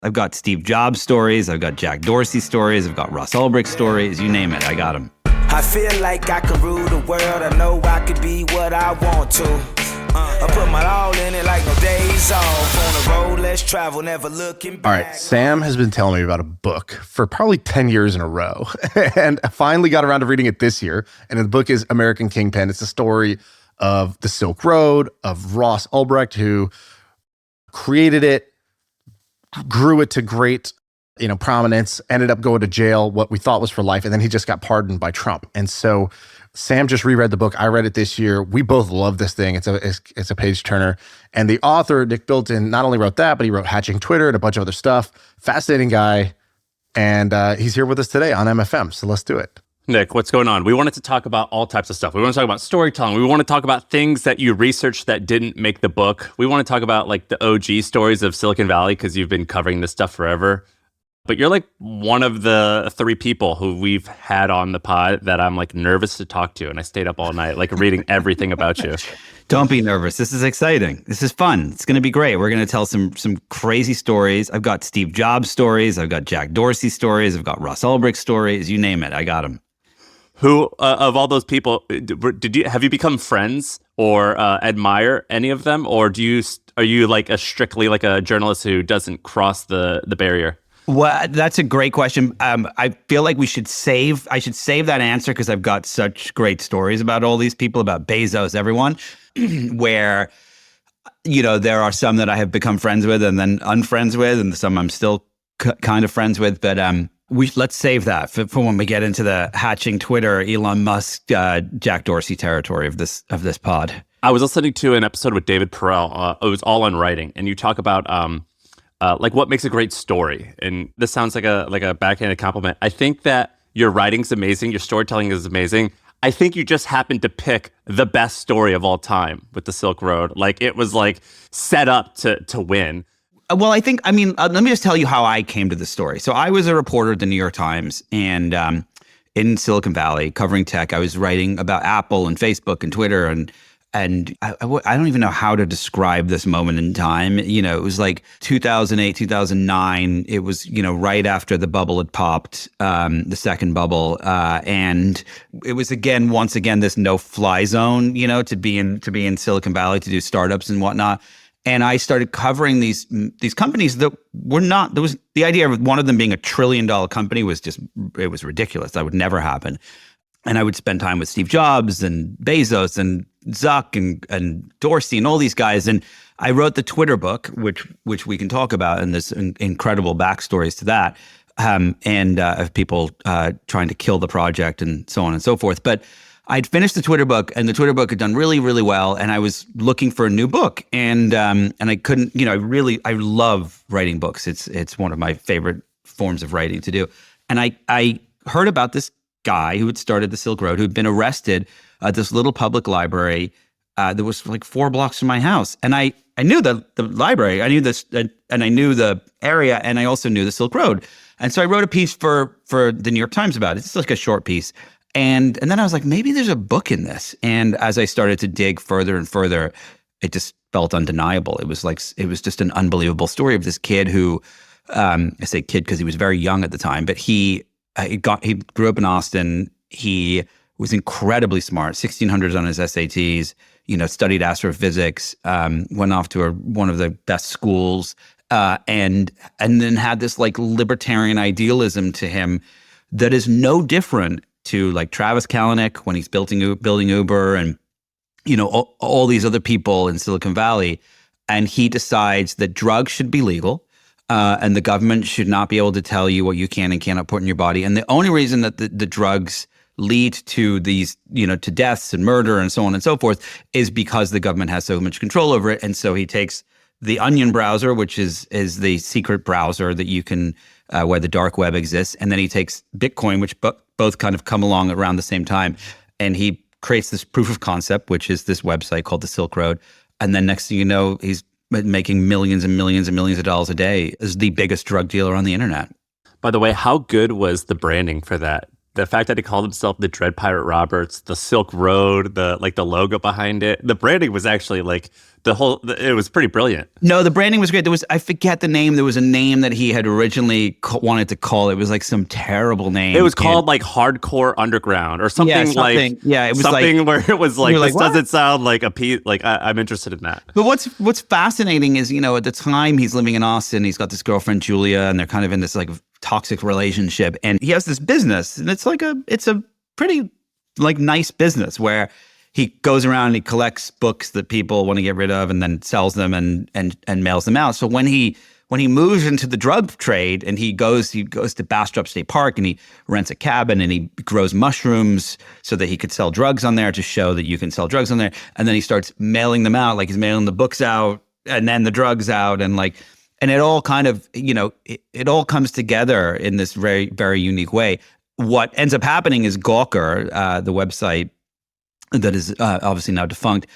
I've got Steve Jobs stories. I've got Jack Dorsey stories. I've got Ross Ulbricht stories. You name it, I got them. I feel like I can rule the world. I know I could be what I want to. I put my all in it like no days off. On the road, let's travel, never looking back. All right, Sam has been telling me about a book for probably 10 years in a row. And I finally got around to reading it this year. And the book is American Kingpin. It's the story of the Silk Road, of Ross Ulbricht, who created it, grew it to great, prominence, ended up going to jail, what we thought was for life, and then he just got pardoned by Trump. And so Sam just reread the book. I read it this year. We both love this thing. It's a page turner. And the author, Nick Bilton, not only wrote that, but he wrote Hatching Twitter and a bunch of other stuff. Fascinating guy. And he's here with us today on MFM. So let's do it. Nick, what's going on? We wanted to talk about all types of stuff. We want to talk about storytelling. We want to talk about things that you researched that didn't make the book. We want to talk about like the OG stories of Silicon Valley because you've been covering this stuff forever. But you're like one of the 3 people who we've had on the pod that I'm like nervous to talk to. And I stayed up all night like reading everything about you. Don't be nervous. This is exciting. This is fun. It's going to be great. We're going to tell some crazy stories. I've got Steve Jobs stories. I've got Jack Dorsey stories. I've got Ross Ulbricht stories. You name it. I got them. Who of all those people have you become friends or admire any of them, or are you like strictly like a journalist who doesn't cross the barrier? Well, that's a great question. I feel like I should save that answer because I've got such great stories about all these people, about Bezos, everyone, where there are some that I have become friends with and then unfriends with, and some I'm still kind of friends with, but let's save that for when we get into the hatching Twitter, Elon Musk, Jack Dorsey territory of this pod. I was listening to an episode with David Perel. It was all on writing, and you talk about like what makes a great story. And this sounds like a backhanded compliment. I think that your writing's amazing, your storytelling is amazing. I think you just happened to pick the best story of all time with the Silk Road. Like it was like set up to win. Well, let me just tell you how I came to the story. So I was a reporter at the New York Times and in Silicon Valley covering tech. I was writing about Apple and Facebook and Twitter and I don't even know how to describe this moment in time. It was like 2008, 2009. It was, right after the bubble had popped, the second bubble. And it was once again, this no-fly zone, to be in Silicon Valley to do startups and whatnot. And I started covering these companies that were not, there was the idea of one of them being $1 trillion company was it was ridiculous. That would never happen. And I would spend time with Steve Jobs and Bezos and Zuck and Dorsey and all these guys. And I wrote the Twitter book, which we can talk about, and there's incredible backstories to that, of people trying to kill the project and so on and so forth. But I'd finished the Twitter book, and the Twitter book had done really, really well. And I was looking for a new book, and I couldn't. I love writing books. It's one of my favorite forms of writing to do. And I heard about this guy who had started the Silk Road, who'd been arrested at this little public library that was like 4 blocks from my house. And I knew the library, I knew this, and I knew the area, and I also knew the Silk Road. And so I wrote a piece for the New York Times about it. It's like a short piece. And then I was like, maybe there's a book in this. And as I started to dig further and further, it just felt undeniable. It was just an unbelievable story of this kid who, I say kid because he was very young at the time, but he grew up in Austin. He was incredibly smart, 1600s on his SATs, studied astrophysics, went off to one of the best schools, and then had this like libertarian idealism to him that is no different to like Travis Kalanick when he's building Uber and, all these other people in Silicon Valley. And he decides that drugs should be legal. And the government should not be able to tell you what you can and cannot put in your body. And the only reason that the drugs lead to these, to deaths and murder and so on and so forth is because the government has so much control over it. And so he takes the Onion browser, which is the secret browser that you can, where the dark web exists. And then he takes Bitcoin, which both kind of come along around the same time. And he creates this proof of concept, which is this website called the Silk Road. And then next thing you know, he's making millions and millions and millions of dollars a day as the biggest drug dealer on the internet. By the way, how good was the branding for that? The fact that he called himself the Dread Pirate Roberts, the Silk Road, the logo behind it, the branding was actually like it was pretty brilliant. No, the branding was great. I forget the name. There was a name that he had originally wanted to call it. It was like some terrible name. It was called like Hardcore Underground or something, it was something like, where it was like, this doesn't sound like a piece. Like I'm interested in that. But what's fascinating is, at the time he's living in Austin, he's got this girlfriend Julia, and they're kind of in this like toxic relationship, and he has this business, and it's a pretty like nice business where he goes around and he collects books that people want to get rid of and then sells them and mails them out. So when he moves into the drug trade and he goes to Bastrop State Park and he rents a cabin and he grows mushrooms so that he could sell drugs on there, to show that you can sell drugs on there. And then he starts mailing them out, like he's mailing the books out and then the drugs out, and it all kind of, it all comes together in this very, very unique way. What ends up happening is Gawker, the website that is obviously now defunct,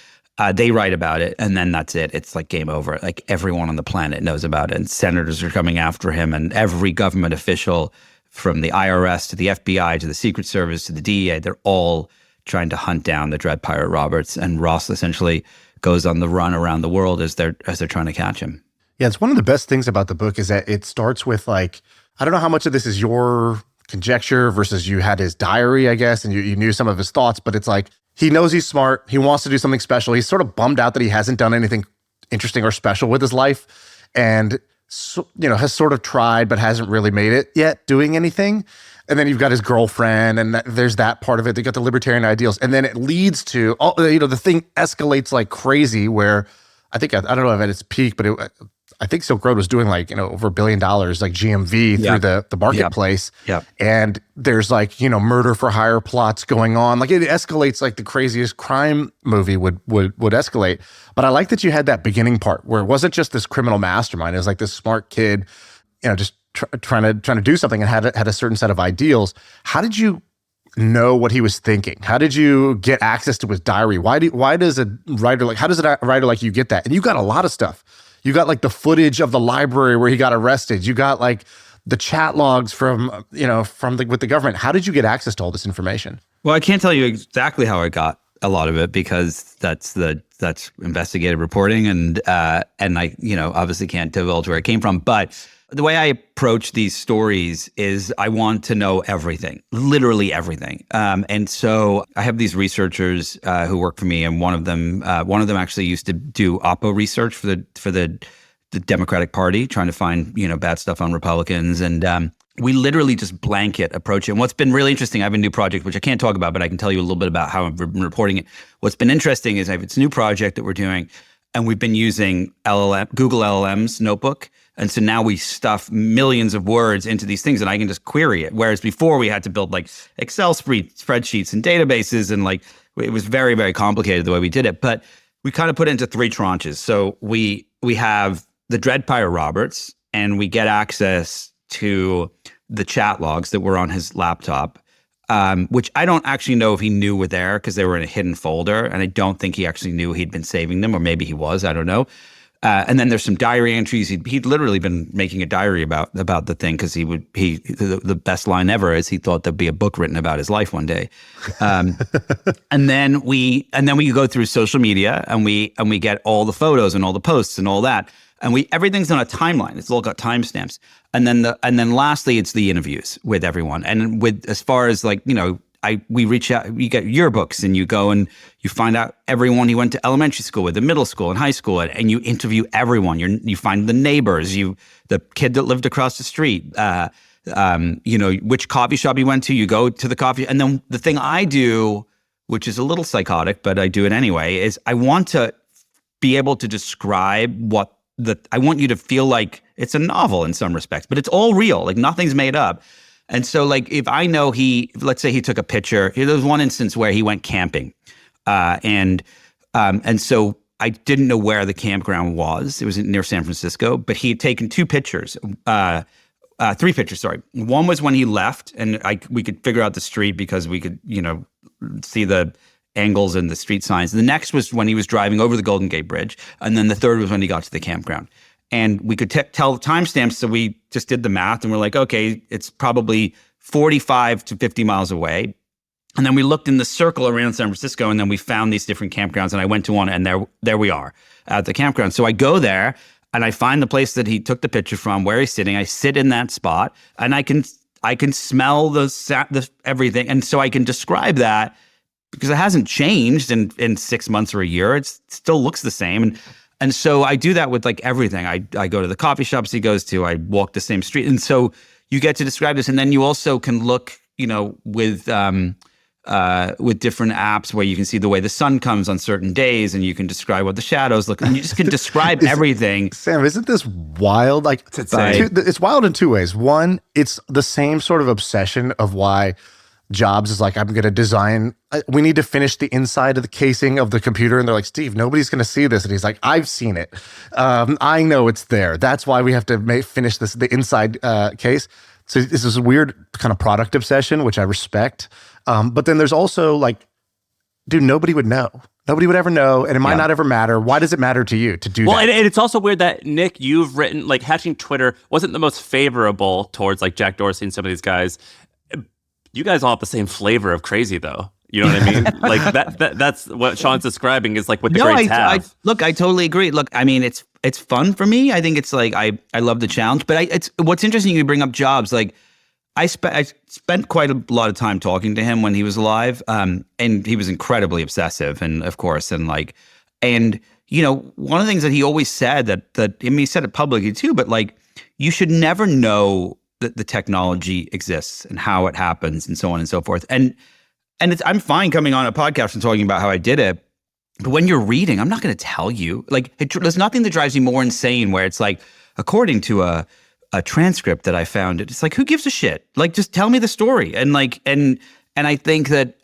they write about it, and then that's it. It's like game over. Like everyone on the planet knows about it, and senators are coming after him, and every government official, from the IRS to the FBI to the Secret Service to the DEA, they're all trying to hunt down the Dread Pirate Roberts, and Ross essentially goes on the run around the world as they're trying to catch him. Yeah, it's one of the best things about the book is that it starts with like, I don't know how much of this is your conjecture versus you had his diary, I guess, and you knew some of his thoughts, but it's like, he knows he's smart. He wants to do something special. He's sort of bummed out that he hasn't done anything interesting or special with his life, and has sort of tried but hasn't really made it yet doing anything. And then you've got his girlfriend, and there's that part of it. They got the libertarian ideals, and then it leads to the thing escalates like crazy. Where I think I don't know if at its peak, but I think Silk Road was doing like, over $1 billion, like GMV through the marketplace. Yeah. And there's like, murder for hire plots going on. Like it escalates like the craziest crime movie would escalate. But I like that you had that beginning part where it wasn't just this criminal mastermind. It was like this smart kid, just trying to do something and had a certain set of ideals. How did you know what he was thinking? How did you get access to his diary? Why does a writer how does a writer like you get that? And you got a lot of stuff. You got like the footage of the library where he got arrested. You got like the chat logs from with the government. How did you get access to all this information? Well, I can't tell you exactly how I got a lot of it, because that's investigative reporting, and I obviously can't divulge where it came from. But the way I approach these stories is I want to know everything, literally everything. And so I have these researchers who work for me, and one of them actually used to do Oppo research for the Democratic Party, trying to find bad stuff on Republicans, and we literally just blanket approach it. And what's been really interesting, I have a new project which I can't talk about, but I can tell you a little bit about how I've been reporting it. What's been interesting is I have this new project that we're doing, and we've been using Google LLM's notebook. And so now we stuff millions of words into these things, and I can just query it. Whereas before we had to build like Excel spreadsheets and databases, and like it was very, very complicated the way we did it. But we kind of put it into three tranches. So we have the Dread Pirate Roberts, and we get access to the chat logs that were on his laptop, which I don't actually know if he knew were there because they were in a hidden folder, and I don't think he actually knew he'd been saving them, or maybe he was, I don't know. And then there's some diary entries. He'd literally been making a diary about the thing, because the best line ever is he thought there'd be a book written about his life one day. And then we go through social media, and we get all the photos and all the posts and all that. And everything's on a timeline. It's all got timestamps. And then lastly, it's the interviews with everyone. And as far as like, we reach out, you get yearbooks, and you go and you find out everyone he went to elementary school with, and middle school and high school, and you interview everyone. You find the neighbors, the kid that lived across the street, which coffee shop he went to. You go to the coffee, and then the thing I do, which is a little psychotic, but I do it anyway, is I want to be able to describe I want you to feel like it's a novel in some respects, but it's all real, like nothing's made up. And so like if I know let's say he took a picture, there was one instance where he went camping, and so I didn't know where the campground was. It was near San Francisco, but he had taken three pictures, sorry. One was when he left, and we could figure out the street because we could, see the angles and the street signs. The next was when he was driving over the Golden Gate Bridge, and then the third was when he got to the campground. And we could tell the timestamps, so we just did the math, and we're like, okay, it's probably 45 to 50 miles away. And then we looked in the circle around San Francisco, and then we found these different campgrounds, and I went to one, and there we are at the campground. So I go there, and I find the place that he took the picture from, where he's sitting. I sit in that spot, and I can smell the everything, and so I can describe that because it hasn't changed in 6 months or a year. It still looks the same, and so I do that with like everything. I go to the coffee shops he goes to. I walk the same street, and so you get to describe this, and then you also can look, with different apps where you can see the way the sun comes on certain days, and you can describe what the shadows look like. And you just can describe everything. Sam, isn't this wild? Like, it's wild in two ways. One, it's the same sort of obsession of why Jobs is like, I'm going to design, we need to finish the inside of the casing of the computer. And they're like, Steve, nobody's going to see this. And he's like, I've seen it. I know it's there. That's why we have to finish the inside case. So this is a weird kind of product obsession, which I respect. But then there's also like, dude, nobody would know. Nobody would ever know, and it might not ever matter. Why does it matter to you to do that? Well, and it's also weird that, Nick, you've written, like, Hatching Twitter wasn't the most favorable towards, like, Jack Dorsey and some of these guys. You guys all have the same flavor of crazy, though. You know what I mean? Like, that's what Shaan's describing is, like, what the greats have. Look, I totally agree. Look, I mean, it's fun for me. I think it's, like, I love the challenge. But it's what's interesting, you bring up Jobs, like, I spent quite a lot of time talking to him when he was alive, and he was incredibly obsessive, and of course, one of the things that he always said that he said it publicly too, but like, you should never know that the technology exists and how it happens and so on and so forth. And I'm fine coming on a podcast and talking about how I did it, but when you're reading, I'm not going to tell you. Like, there's nothing that drives me more insane where it's like, according to a transcript that I found, it's like, who gives a shit? Like, just tell me the story. And like, and I think that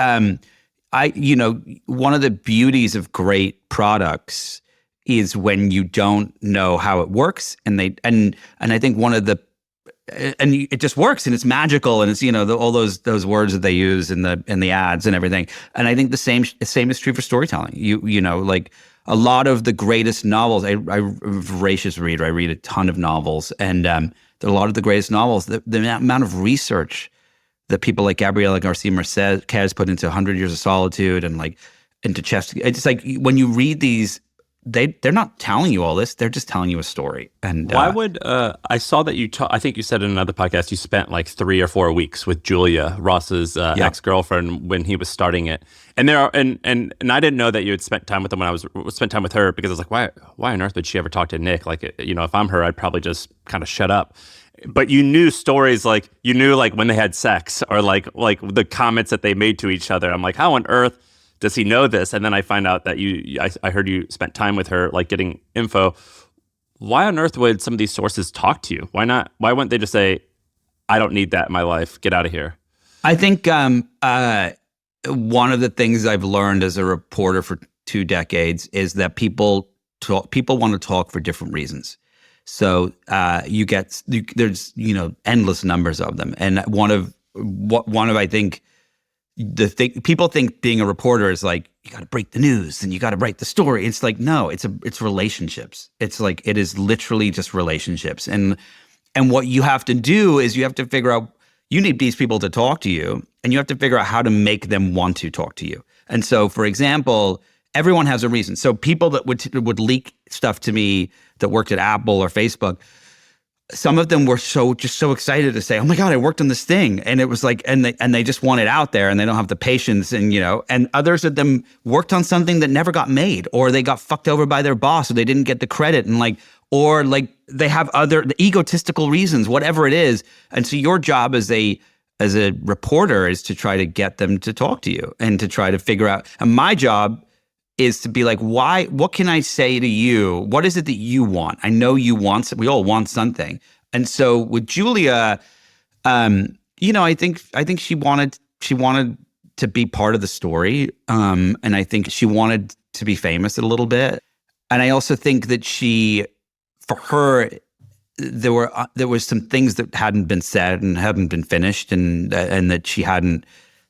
one of the beauties of great products is when you don't know how it works, and I think one of the it just works, and it's magical, and it's all those words that they use in the ads and everything. And I think the same is true for storytelling. Like, a lot of the greatest novels, I'm a voracious reader. I read a ton of novels, and there are a lot of the greatest novels. The amount of research that people like Gabriela Garcia Marquez put into 100 Years of Solitude and like into Chef's. It's like when you read these, they're not telling you all this. They're just telling you a story. And why would I saw that I think you said in another podcast you spent like 3 or 4 weeks with Julia, Ross's ex-girlfriend, when he was starting it. And and I didn't know that you had spent time with him when I was spent time with her, because I was like, why on earth would she ever talk to Nick? Like, if I'm her, I'd probably just kind of shut up. But you knew stories, like you knew like when they had sex, or like the comments that they made to each other. I'm like, how on earth does he know this? And then I find out that I heard you spent time with her, like getting info. Why on earth would some of these sources talk to you? Why not? Why wouldn't they just say, I don't need that in my life. Get out of here. I think one of the things I've learned as a reporter for 2 decades is that people want to talk for different reasons. So there's endless numbers of them, and one of I think people think being a reporter is like, you got to break the news and you got to write the story. It's like, no, it's relationships. It's like, it is literally just relationships, and what you have to do is you have to figure out, you need these people to talk to you, and you have to figure out how to make them want to talk to you. And so, for example, everyone has a reason. So people that would leak stuff to me that worked at Apple or Facebook, some of them were so excited to say, oh my God, I worked on this thing. And it was like, and they just want it out there, and they don't have the patience, and others of them worked on something that never got made, or they got fucked over by their boss, or they didn't get the credit, and or they have other egotistical reasons, whatever it is. And so your job as a reporter is to try to get them to talk to you and to try to figure out, and my job is to be like, what can I say to you? What is it that you want? I know you want, we all want something. And so with Julia, I think she wanted to be part of the story. And I think she wanted to be famous a little bit. And I also think that for her, there was some things that hadn't been said and hadn't been finished, and that she hadn't.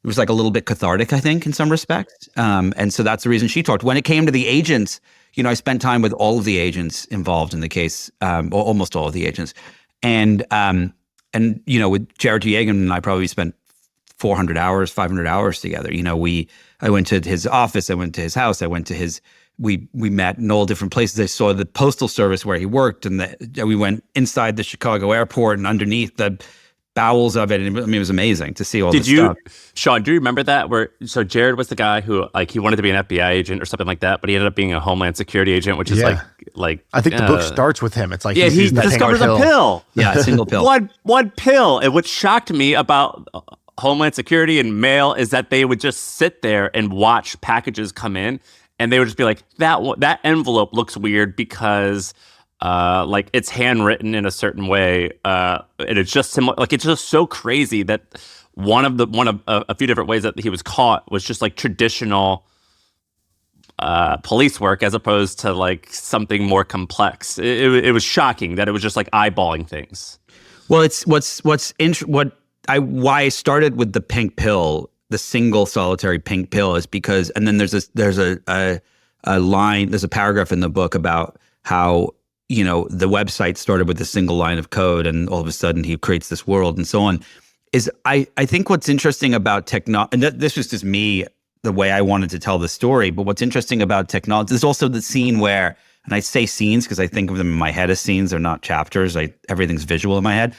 It was like a little bit cathartic, I think, in some respects. And so that's the reason she talked. When it came to the agents, I spent time with all of the agents involved in the case, or almost all of the agents. And with Jared T. Yeagan and I probably spent 400 hours, 500 hours together. I went to his office, I went to his house, we met in all different places. I saw the postal service where he worked, and we went inside the Chicago airport and underneath the bowels of it. And it was amazing to see all this stuff. Shaan, do you remember that? So Jared was the guy who he wanted to be an FBI agent or something like that, but he ended up being a Homeland Security agent, which is like I think the book starts with him. It's like he discovers a pill. Yeah, a single pill. One pill. And what shocked me about Homeland Security and mail is that they would just sit there and watch packages come in, and they would just be like, that envelope looks weird because it's handwritten in a certain way, and it's just similar. Like, it's just so crazy that one of a few different ways that he was caught was just like traditional police work as opposed to like something more complex. It was shocking that it was just like eyeballing things. Well, it's why I started with the pink pill, the single solitary pink pill, is because, and then there's a line, there's a paragraph in the book about how the website started with a single line of code, and all of a sudden he creates this world and so on. I think what's interesting about technology, and this was just me, the way I wanted to tell the story, but what's interesting about technology, there's also the scene where, and I say scenes because I think of them in my head as scenes, they're not chapters, everything's visual in my head.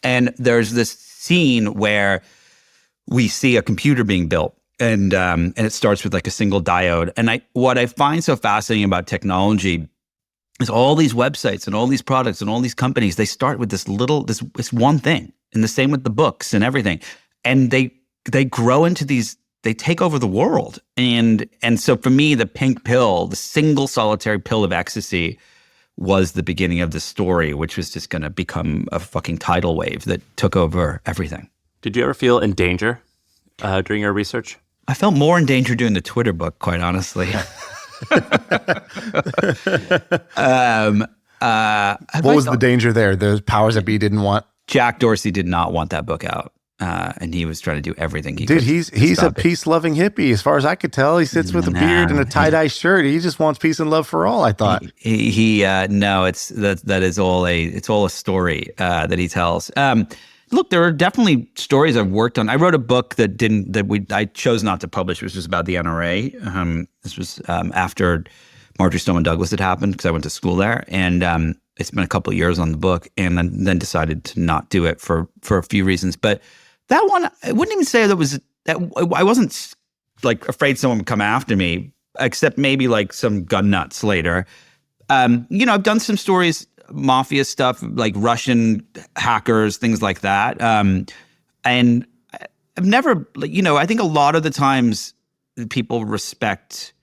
And there's this scene where we see a computer being built, and it starts with like a single diode. And what I find so fascinating about technology is all these websites and all these products and all these companies, they start with this one thing. And the same with the books and everything. And they grow into these, they take over the world. And so for me, the pink pill, the single solitary pill of ecstasy, was the beginning of the story, which was just going to become a fucking tidal wave that took over everything. Did you ever feel in danger during your research? I felt more in danger doing the Twitter book, quite honestly. What was the danger there? The powers that be didn't want? Jack Dorsey did not want that book out. And he was trying to do everything he could. Dude, he's a peace-loving hippie, as far as I could tell. He sits with a beard and a tie-dye shirt. He just wants peace and love for all, I thought. No, that is all a story that he tells. Look, there are definitely stories I've worked on. I wrote a book I chose not to publish, which was about the NRA. This was after Marjory Stoneman Douglas had happened, because I went to school there, and it's been a couple of years on the book, and then decided to not do it for a few reasons. But that one, I wouldn't even say that I wasn't like afraid someone would come after me, except maybe like some gun nuts later. I've done some stories, mafia stuff, like Russian hackers, things like that. And I've never, I think a lot of the times people respect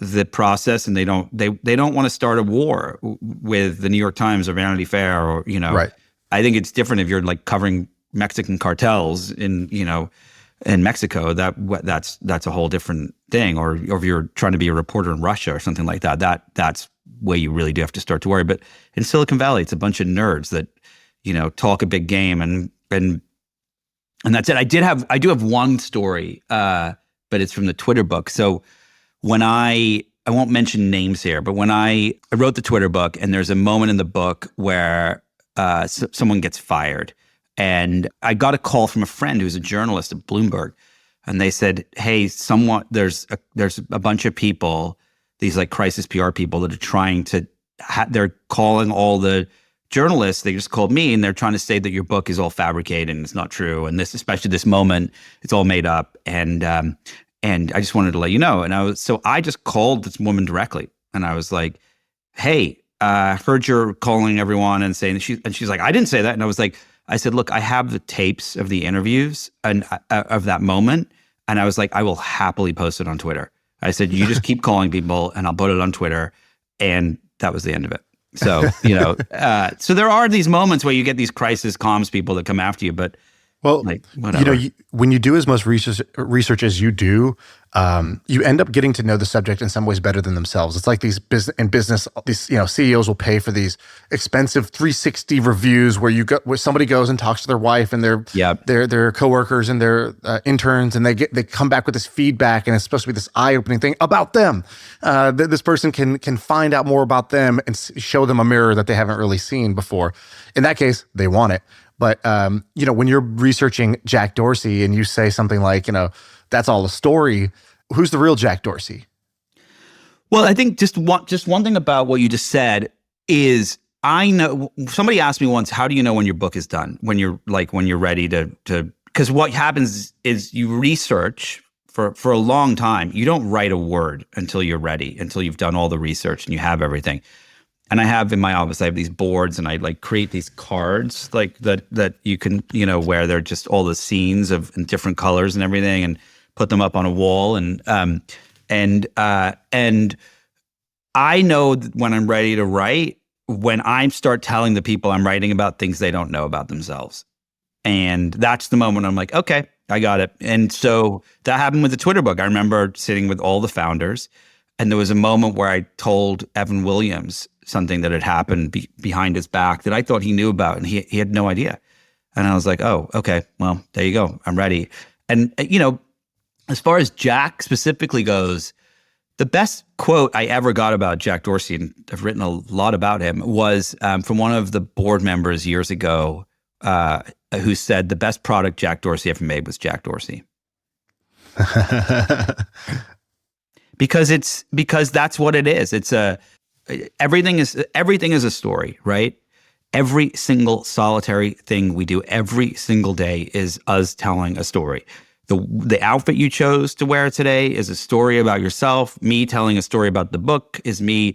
the process, and they don't want to start a war with the New York Times or Vanity Fair, or Right. I think it's different if you're like covering Mexican cartels in Mexico. That's a whole different thing. Or if you're trying to be a reporter in Russia or something like that, that's where you really do have to start to worry. But in Silicon Valley, it's a bunch of nerds that talk a big game, and that's it. I do have one story, but it's from the Twitter book. So when I won't mention names here, but when I wrote the Twitter book, and there's a moment in the book where someone gets fired, and I got a call from a friend who's a journalist at Bloomberg, and they said, "Hey, there's a bunch of people, these like crisis PR people, that are trying to they're calling all the journalists. They just called me, and they're trying to say that your book is all fabricated and it's not true, and especially this moment, it's all made up." And I just wanted to let you know. And I just called this woman directly, and I was like, "Hey, heard you're calling everyone and saying," and she's like, "I didn't say that." And I said, "Look, I have the tapes of the interviews and of that moment." And I was like, "I will happily post it on Twitter." I said, "You just keep calling people, and I'll put it on Twitter." And that was the end of it. So, so there are these moments where you get these crisis comms people that come after you, but well, whatever. When you do as much research as you do, you end up getting to know the subject in some ways better than themselves. It's like these business, CEOs will pay for these expensive 360 reviews where somebody goes and talks to their wife and their coworkers and their interns, and they come back with this feedback, and it's supposed to be this eye-opening thing about them. This person can find out more about them and show them a mirror that they haven't really seen before. In that case, they want it. But, when you're researching Jack Dorsey and you say something like, that's all a story, who's the real Jack Dorsey? Well, I think just one thing about what you just said is, I know somebody asked me once, how do you know when your book is done? When you're ready to because what happens is you research for a long time. You don't write a word until you're ready, until you've done all the research and you have everything. And I have in my office, I have these boards and I create these cards that you can, where they're just all the scenes in different colors and everything, and put them up on a wall. And I know when I'm ready to write, when I start telling the people I'm writing about things they don't know about themselves. And that's the moment I'm like, okay, I got it. And so that happened with the Twitter book. I remember sitting with all the founders, and there was a moment where I told Evan Williams something that had happened behind his back that I thought he knew about, and he had no idea. And I was like, oh, okay, well, there you go. I'm ready. And, as far as Jack specifically goes, the best quote I ever got about Jack Dorsey, and I've written a lot about him, was from one of the board members years ago who said the best product Jack Dorsey ever made was Jack Dorsey. Because that's what it is. It's everything is a story, right? Every single solitary thing we do every single day is us telling a story. The outfit you chose to wear today is a story about yourself. Me telling a story about the book is me.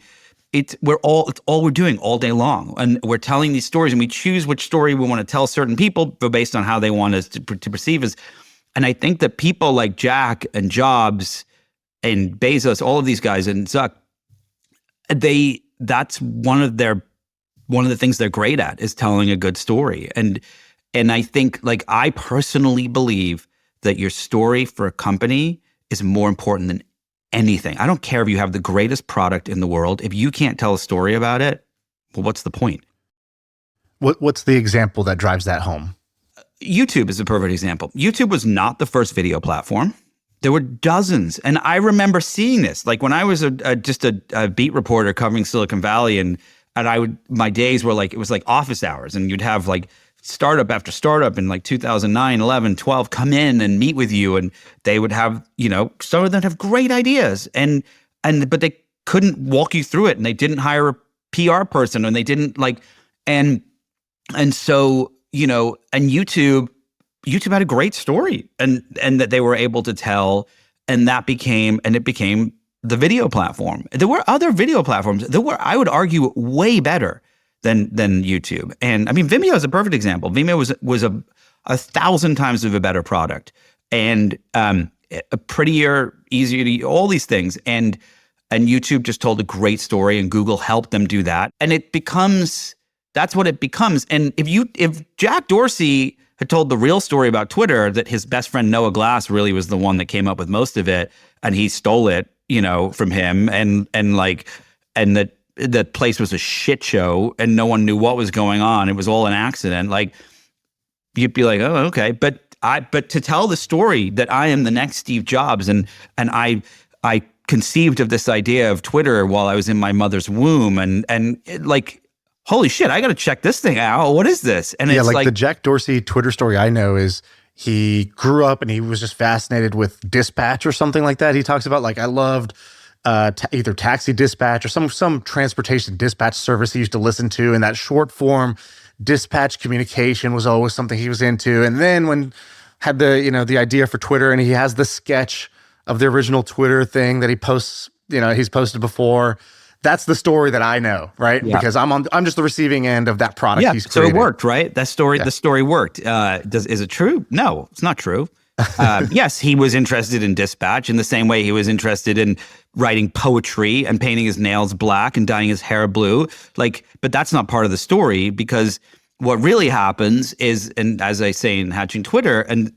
It's all we're doing all day long, and we're telling these stories, and we choose which story we want to tell certain people based on how they want us to perceive us. And I think that people like Jack and Jobs and Bezos, all of these guys, and Zuck, that's one of the things they're great at is telling a good story. And I think, I personally believe that your story for a company is more important than anything. I don't care if you have the greatest product in the world. If you can't tell a story about it, well, what's the point? What's the example that drives that home? YouTube is a perfect example. YouTube was not the first video platform. There were dozens. And I remember seeing this. When I was just a beat reporter covering Silicon Valley, and my days were it was like office hours, and you'd have startup after startup in 2009, 11, 12 come in and meet with you, and they would have, some of them have great ideas, but they couldn't walk you through it, and they didn't hire a PR person, and they didn't and so, and YouTube had a great story and that they were able to tell, and it became the video platform. There were other video platforms that were, I would argue, way better than YouTube. And I mean, Vimeo is a perfect example. Vimeo was a 1,000 times of a better product, and a prettier, easier to all these things. And YouTube just told a great story, and Google helped them do that. And that's what it becomes. And if Jack Dorsey had told the real story about Twitter, that his best friend Noah Glass really was the one that came up with most of it, and he stole it, from him, and that the place was a shit show and no one knew what was going on. It was all an accident. You'd be like, oh, okay. But to tell the story that I am the next Steve Jobs, and I conceived of this idea of Twitter while I was in my mother's womb, and holy shit, I got to check this thing out. What is this? And it's the Jack Dorsey Twitter story I know is he grew up and he was just fascinated with dispatch or something like that. He talks about I loved either taxi dispatch or some transportation dispatch service he used to listen to, and that short form dispatch communication was always something he was into. And then when had the idea for Twitter, and he has the sketch of the original Twitter thing that he posts, he's posted before. That's the story that I know, right? Yeah. Because I'm just the receiving end of that product he's created. So it worked, right? The story worked. Is it true? No, it's not true. Yes, he was interested in dispatch in the same way he was interested in writing poetry and painting his nails black and dyeing his hair blue. But that's not part of the story, because what really happens is, and as I say in Hatching Twitter, and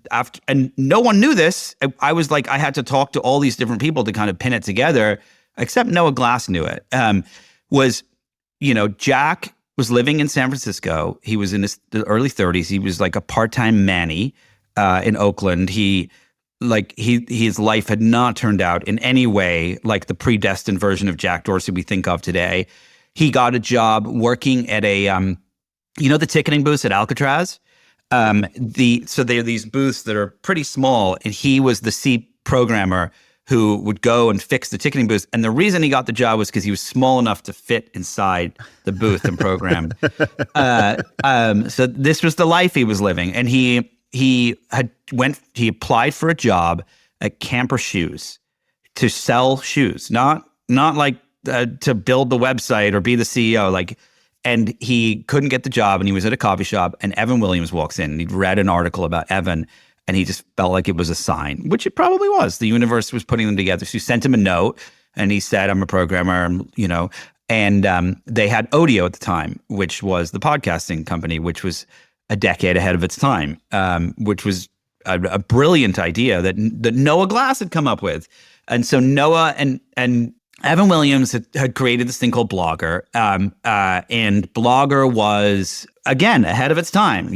no one knew this. I was I had to talk to all these different people to kind of pin it together, except Noah Glass knew it. Jack was living in San Francisco. He was in his early 30s. He was a part-time Manny in Oakland. His life had not turned out in any way like the predestined version of Jack Dorsey we think of today. He got a job working at a, the ticketing booths at Alcatraz. So there are these booths that are pretty small, and he was the C programmer who would go and fix the ticketing booths. And the reason he got the job was because he was small enough to fit inside the booth and program. So this was the life he was living. And he applied for a job at Camper Shoes to sell shoes, not like to build the website or be the CEO. And he couldn't get the job, and he was at a coffee shop, and Evan Williams walks in, and he'd read an article about Evan, and he just felt like it was a sign, which it probably was. The universe was putting them together. So he sent him a note, and he said, I'm a programmer, and they had Audio at the time, which was the podcasting company, which was a decade ahead of its time, which was a brilliant idea that Noah Glass had come up with. And so Noah and Evan Williams had created this thing called Blogger, and Blogger was, again, ahead of its time,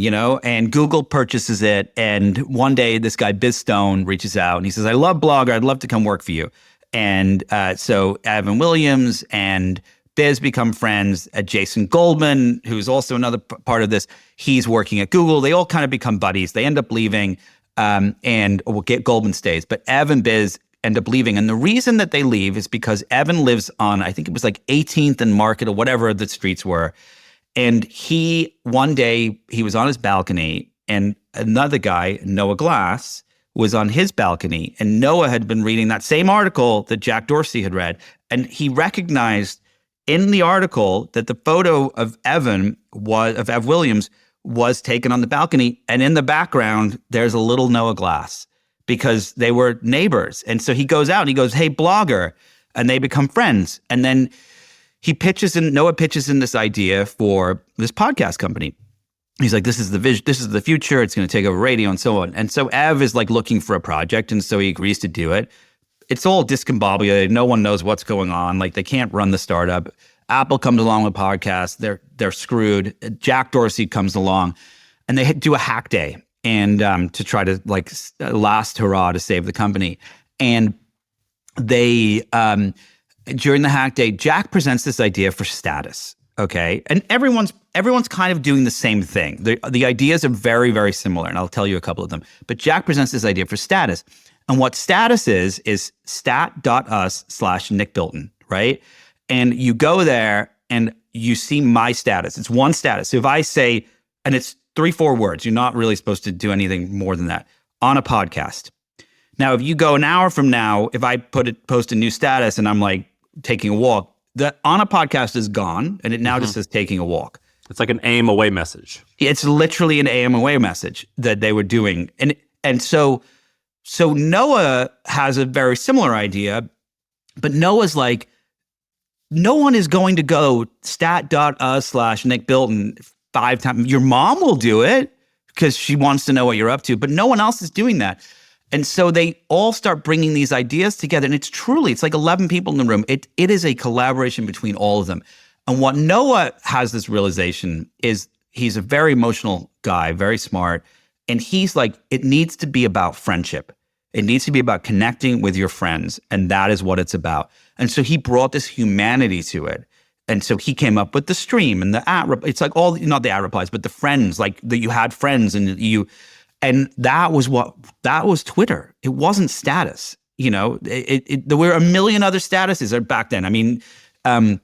and Google purchases it. And one day this guy, Biz Stone, reaches out and he says, I love Blogger. I'd love to come work for you. And so Evan Williams and Biz become friends. Jason Goldman, who's also another part of this, he's working at Google. They all kind of become buddies. They end up leaving, and we'll get Goldman stays. But Ev and Biz end up leaving. And the reason that they leave is because Evan lives on, I think it was 18th and Market or whatever the streets were. And one day he was on his balcony, and another guy, Noah Glass, was on his balcony. And Noah had been reading that same article that Jack Dorsey had read. And he recognized in the article that the photo of Ev Williams was taken on the balcony. And in the background, there's a little Noah Glass, because they were neighbors. And so he goes out and he goes, hey, Blogger. And they become friends. And then Noah pitches in this idea for this podcast company. He's like, this is the vision, this is the future. It's going to take over radio and so on. And so Ev is looking for a project. And so he agrees to do it. It's all discombobulated. No one knows what's going on. They can't run the startup. Apple comes along with podcasts. They're screwed. Jack Dorsey comes along, and they do a hack day. And to try to last hurrah to save the company. And they, during the hack day, Jack presents this idea for status, okay? And everyone's kind of doing the same thing. The ideas are very, very similar, and I'll tell you a couple of them. But Jack presents this idea for status. And what status is stat.us/Nick Bilton, right? And you go there and you see my status. It's one status. So if I say, and it's 3-4 words. You're not really supposed to do anything more than that. On a podcast. Now, if you go an hour from now, if I post a new status and I'm taking a walk, the on a podcast is gone, and it now just says taking a walk. It's like an AM away message. It's literally an AM away message that they were doing. And so Noah has a very similar idea, but Noah's like, no one is going to go stat.us/Nick Bilton 5 times. Your mom will do it because she wants to know what you're up to, but no one else is doing that. And so they all start bringing these ideas together, and it's 11 people in the room. It is a collaboration between all of them. And what Noah has this realization is he's a very emotional guy, very smart, and he's like, it needs to be about friendship. It needs to be about connecting with your friends, and that is what it's about. And so he brought this humanity to it. And so he came up with the stream and the it's all, not the ad replies, but the friends, that you had friends and that was Twitter. It wasn't status. There were a million other statuses back then. I mean, and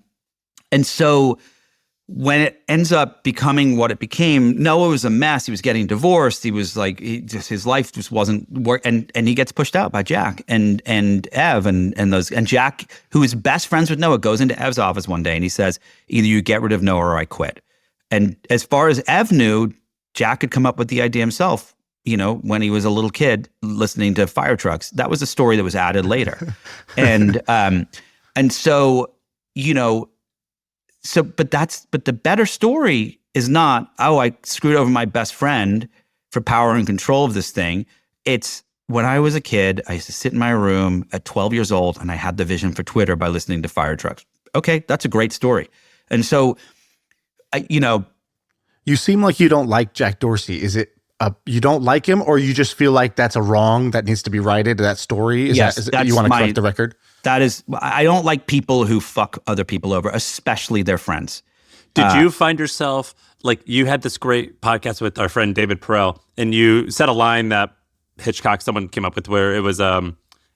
so when it ends up becoming what it became, Noah was a mess. He was getting divorced. He was his life just wasn't work, and he gets pushed out by Jack and Ev and Jack, who is best friends with Noah, goes into Ev's office one day and he says, either you get rid of Noah or I quit. And as far as Ev knew, Jack had come up with the idea himself, when he was a little kid listening to fire trucks. That was a story that was added later. and so, but the better story is not, I screwed over my best friend for power and control of this thing. It's when I was a kid, I used to sit in my room at 12 years old and I had the vision for Twitter by listening to fire trucks. Okay, that's a great story. And so, you seem like you don't like Jack Dorsey. Is it you don't like him, or you just feel like that's a wrong that needs to be righted, that story? Yes, you want to correct the record? That is, I don't like people who fuck other people over, especially their friends. Did you find yourself, like, you had this great podcast with our friend David Perel, and you said a line that someone came up with, where it was,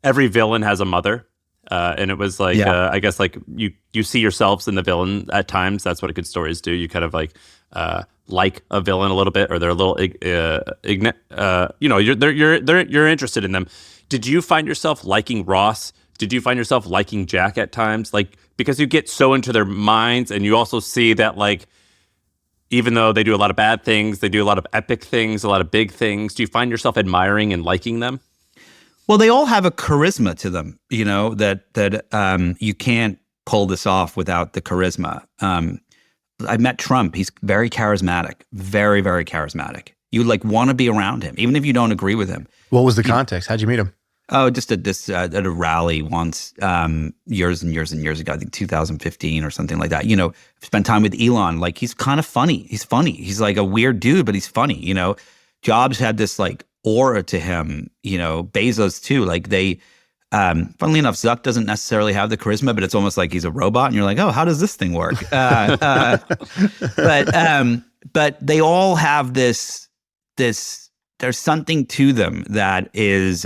every villain has a mother. And it was like, I guess, like, you see yourselves in the villain at times. That's what good stories do. You kind of like a villain a little bit, or they're a little, you're interested in them. Did you find yourself liking Ross? Did you find yourself liking Jack at times? Like, because you get so into their minds, and you also see that, like, even though they do a lot of bad things, they do a lot of epic things, a lot of big things. Do you find yourself admiring and liking them? Well, they all have a charisma to them, that you can't pull this off without the charisma. I met Trump. He's very charismatic, very, very charismatic. You want to be around him, even if you don't agree with him. What was the context? How'd you meet him? Oh, just at a rally once, years and years and years ago, I think 2015 or something like that. Spent time with Elon. Like, he's kind of funny. He's funny. He's like a weird dude, but he's funny. Jobs had this like aura to him. Bezos too. Like, they, funnily enough, Zuck doesn't necessarily have the charisma, but it's almost like he's a robot, and you're like, oh, how does this thing work? But they all have this. There's something to them that is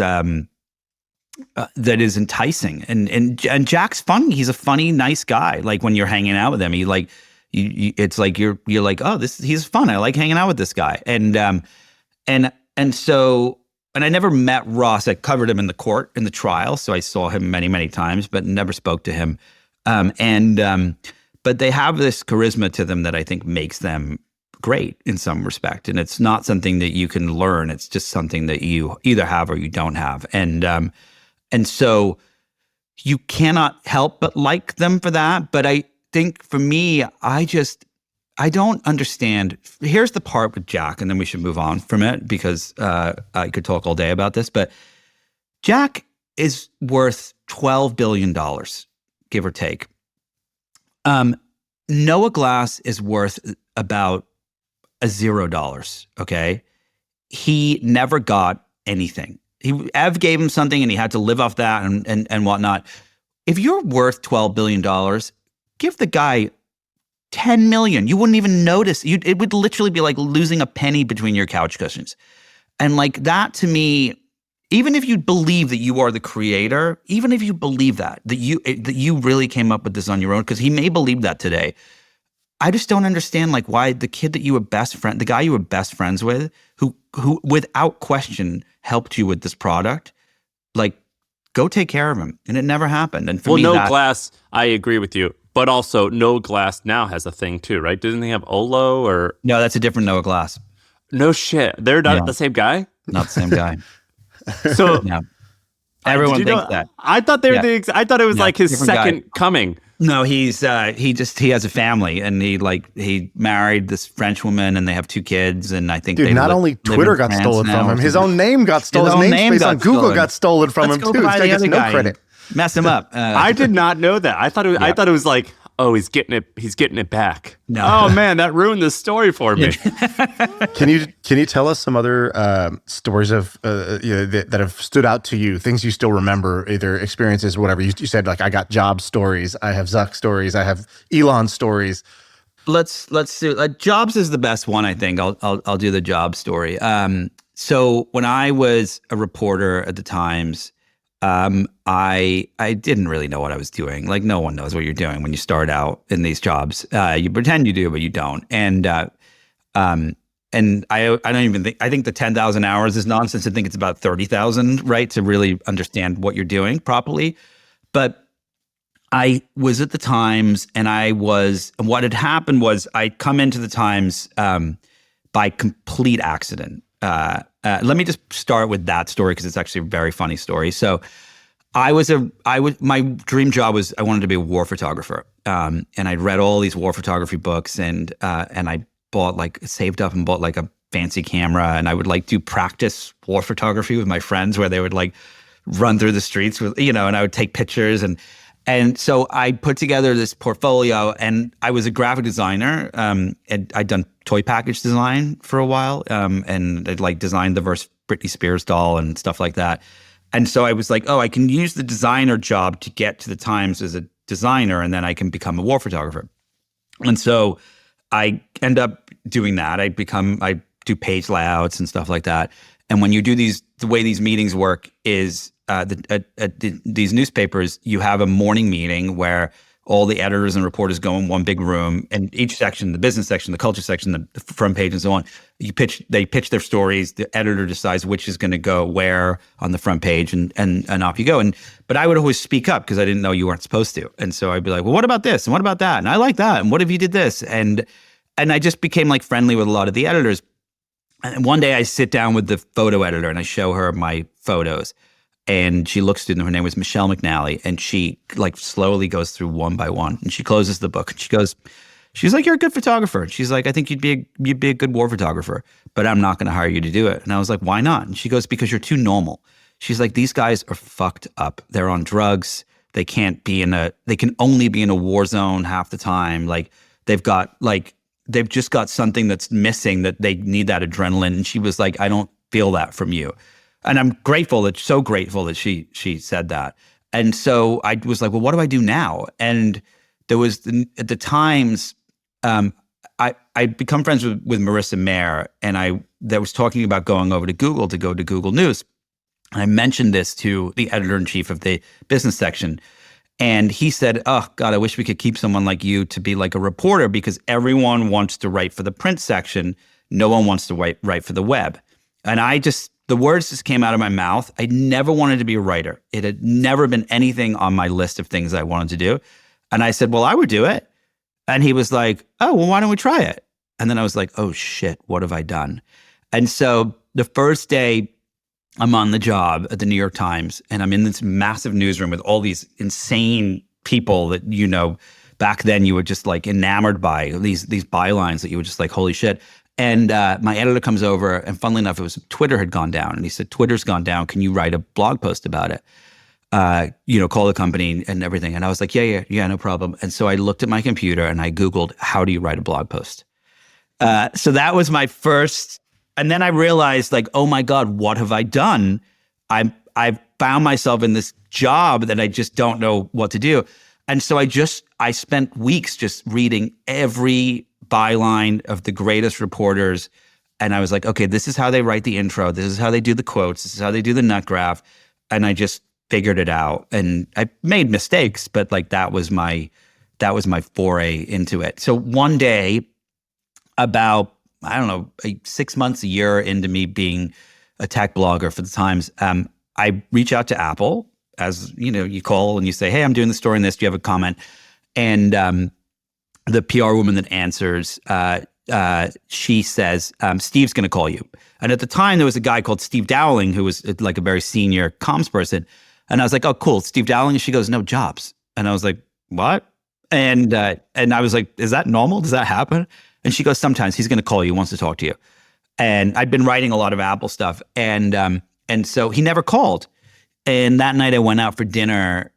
enticing, and Jack's funny. He's a funny, nice guy. Like, when you're hanging out with him, he like it's like you're like, oh, he's fun. I like hanging out with this guy, and I never met Ross. I covered him in the trial, so I saw him many, many times, but never spoke to him. But they have this charisma to them that I think makes them great in some respect, and it's not something that you can learn. It's just something that you either have or you don't have, and so you cannot help but like them for that. But I think for me, I don't understand. Here's the part with Jack, and then we should move on from it, because I could talk all day about this. But Jack is worth $12 billion, give or take. Noah Glass is worth about $0. Okay, he never got anything. Ev gave him something, and he had to live off that and whatnot. If you're worth $12 billion, give the guy $10 million. You wouldn't even notice. It would literally be like losing a penny between your couch cushions. And like that, to me, even if you believe that you are the creator, even if you believe that you really came up with this on your own, because he may believe that today, I just don't understand like why the kid that you were the guy you were best friends with, who without question helped you with this product, like, go take care of him. And it never happened. And for me, Glass, I agree with you. But also, Noah Glass now has a thing too, right? Doesn't he have Olo or? No, that's a different Noah Glass. No shit. They're not the same guy? Not the same guy. So no. Everyone thinks that. I thought they were I thought it was like his second guy. coming. No, he has a family, and he married this French woman, and they have 2 kids, and I think not only Twitter got stolen from him, his own name got stolen. His namespace on Google got stolen from him too. He gets no credit. Mess him up. I did not know that. I thought it was like, oh, he's getting it back. No. Oh man, that ruined the story for me. Can you tell us some other stories of that have stood out to you? Things you still remember, either experiences, whatever. You said like, I got job stories, I have Zuck stories, I have Elon stories. Let's do Jobs is the best one. I think I'll do the job story. So when I was a reporter at the Times, I didn't really know what I was doing. Like, no one knows what you're doing when you start out in these jobs. You pretend you do, but you don't. And I don't even think, I think the 10,000 hours is nonsense. I think it's about 30,000, right? To really understand what you're doing properly. But I was at the Times, and what had happened was I'd come into the Times by complete accident. Let me just start with that story, because it's actually a very funny story. So my dream job was, I wanted to be a war photographer. And I'd read all these war photography books, and I saved up and bought like a fancy camera, and I would like do practice war photography with my friends, where they would like run through the streets with, and I would take pictures. And so I put together this portfolio, and I was a graphic designer. And I'd done toy package design for a while, and I'd like designed the first Britney Spears doll and stuff like that. And so I was like, oh, I can use the designer job to get to the Times as a designer, and then I can become a war photographer. And so I end up doing that. I do page layouts and stuff like that. And when you do the way these meetings work is these newspapers, you have a morning meeting where all the editors and reporters go in one big room, and each section, the business section, the culture section, the front page, and so on, they pitch their stories. The editor decides which is going to go where on the front page, and off you go. But I would always speak up because I didn't know you weren't supposed to. And so I'd be like, well, what about this? And what about that? And I like that. And what if you did this? And I just became like friendly with a lot of the editors. And one day I sit down with the photo editor and I show her my photos. And she looks through them. Her name was Michelle McNally. And she like slowly goes through one by one. And she closes the book. And she's like, you're a good photographer. And she's like, I think you'd be a good war photographer, but I'm not going to hire you to do it. And I was like, why not? And she goes, because you're too normal. She's like, these guys are fucked up. They're on drugs. They can only be in a war zone half the time. Like they've just got something that's missing, that they need that adrenaline. And she was like, I don't feel that from you. And I'm so grateful that she said that. And so I was like, well, what do I do now? And there was at the Times, I become friends with Marissa Mayer, and that was talking about going over to Google to go to Google News. And I mentioned this to the editor-in-chief of the business section. And he said, oh, God, I wish we could keep someone like you to be like a reporter, because everyone wants to write for the print section. No one wants to write for the web. And the words just came out of my mouth. I never wanted to be a writer. It had never been anything on my list of things I wanted to do. And I said, well, I would do it. And he was like, oh, well, why don't we try it? And then I was like, oh, shit, what have I done? And so the first day I'm on the job at the New York Times, and I'm in this massive newsroom with all these insane people that, back then you were just like enamored by, these bylines that you were just like, holy shit. And my editor comes over, and funnily enough, Twitter had gone down. And he said, Twitter's gone down. Can you write a blog post about it? Call the company and everything. And I was like, yeah, no problem. And so I looked at my computer and I Googled, how do you write a blog post? So that was my first. And then I realized, like, oh my God, what have I done? I've found myself in this job that I just don't know what to do. And so I spent weeks just reading every byline of the greatest reporters. And I was like, okay, this is how they write the intro. This is how they do the quotes. This is how they do the nut graph. And I just figured it out. And I made mistakes, but like that was my foray into it. So one day, about, I don't know, 6 months, a year into me being a tech blogger for the Times, I reach out to Apple, as you call and you say, hey, I'm doing the story on this. Do you have a comment? And the PR woman that answers, she says, Steve's going to call you. And at the time, there was a guy called Steve Dowling, who was like a very senior comms person. And I was like, oh, cool, Steve Dowling? And she goes, no, Jobs. And I was like, what? And I was like, is that normal? Does that happen? And she goes, sometimes he's going to call you, wants to talk to you. And I'd been writing a lot of Apple stuff. And so he never called. And that night I went out for dinner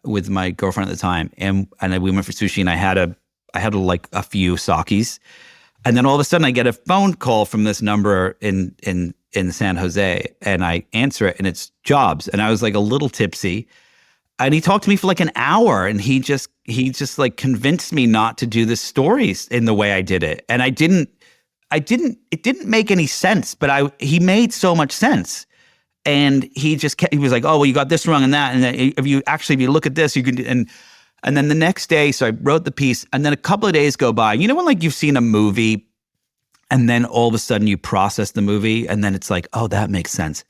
with my girlfriend at the time. And we went for sushi, and I had like a few sakis. And then all of a sudden I get a phone call from this number in San Jose, and I answer it, and it's Jobs. And I was like a little tipsy. And he talked to me for like an hour, and he just like convinced me not to do the stories in the way I did it. And it didn't make any sense, but he made so much sense. And he was like, oh, well, you got this wrong and that. And then if you look at this, you can, and then the next day, so I wrote the piece, and then a couple of days go by. You know when like you've seen a movie and then all of a sudden you process the movie and then it's like, oh, that makes sense.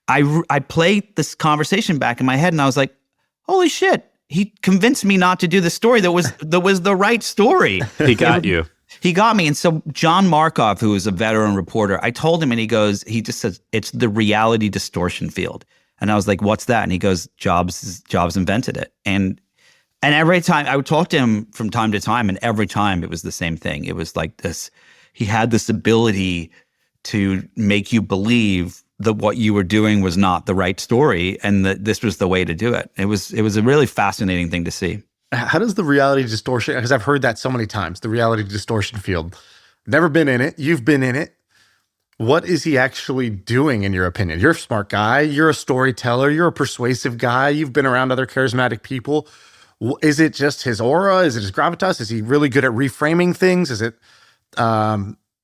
I played this conversation back in my head and I was like, holy shit, he convinced me not to do the story that was the right story. He got you. He got me. And so John Markoff, who is a veteran reporter, I told him, and he just says, it's the reality distortion field. And I was like, what's that? And he goes, Jobs invented it. And every time I would talk to him from time to time, and every time it was the same thing. It was like this, he had this ability to make you believe that what you were doing was not the right story and that this was the way to do it. It was a really fascinating thing to see. How does the reality distortion, because I've heard that so many times, the reality distortion field, never been in it. You've been in it. What is he actually doing, in your opinion? You're a smart guy. You're a storyteller. You're a persuasive guy. You've been around other charismatic people. Is it just his aura? Is it his gravitas? Is he really good at reframing things? Is it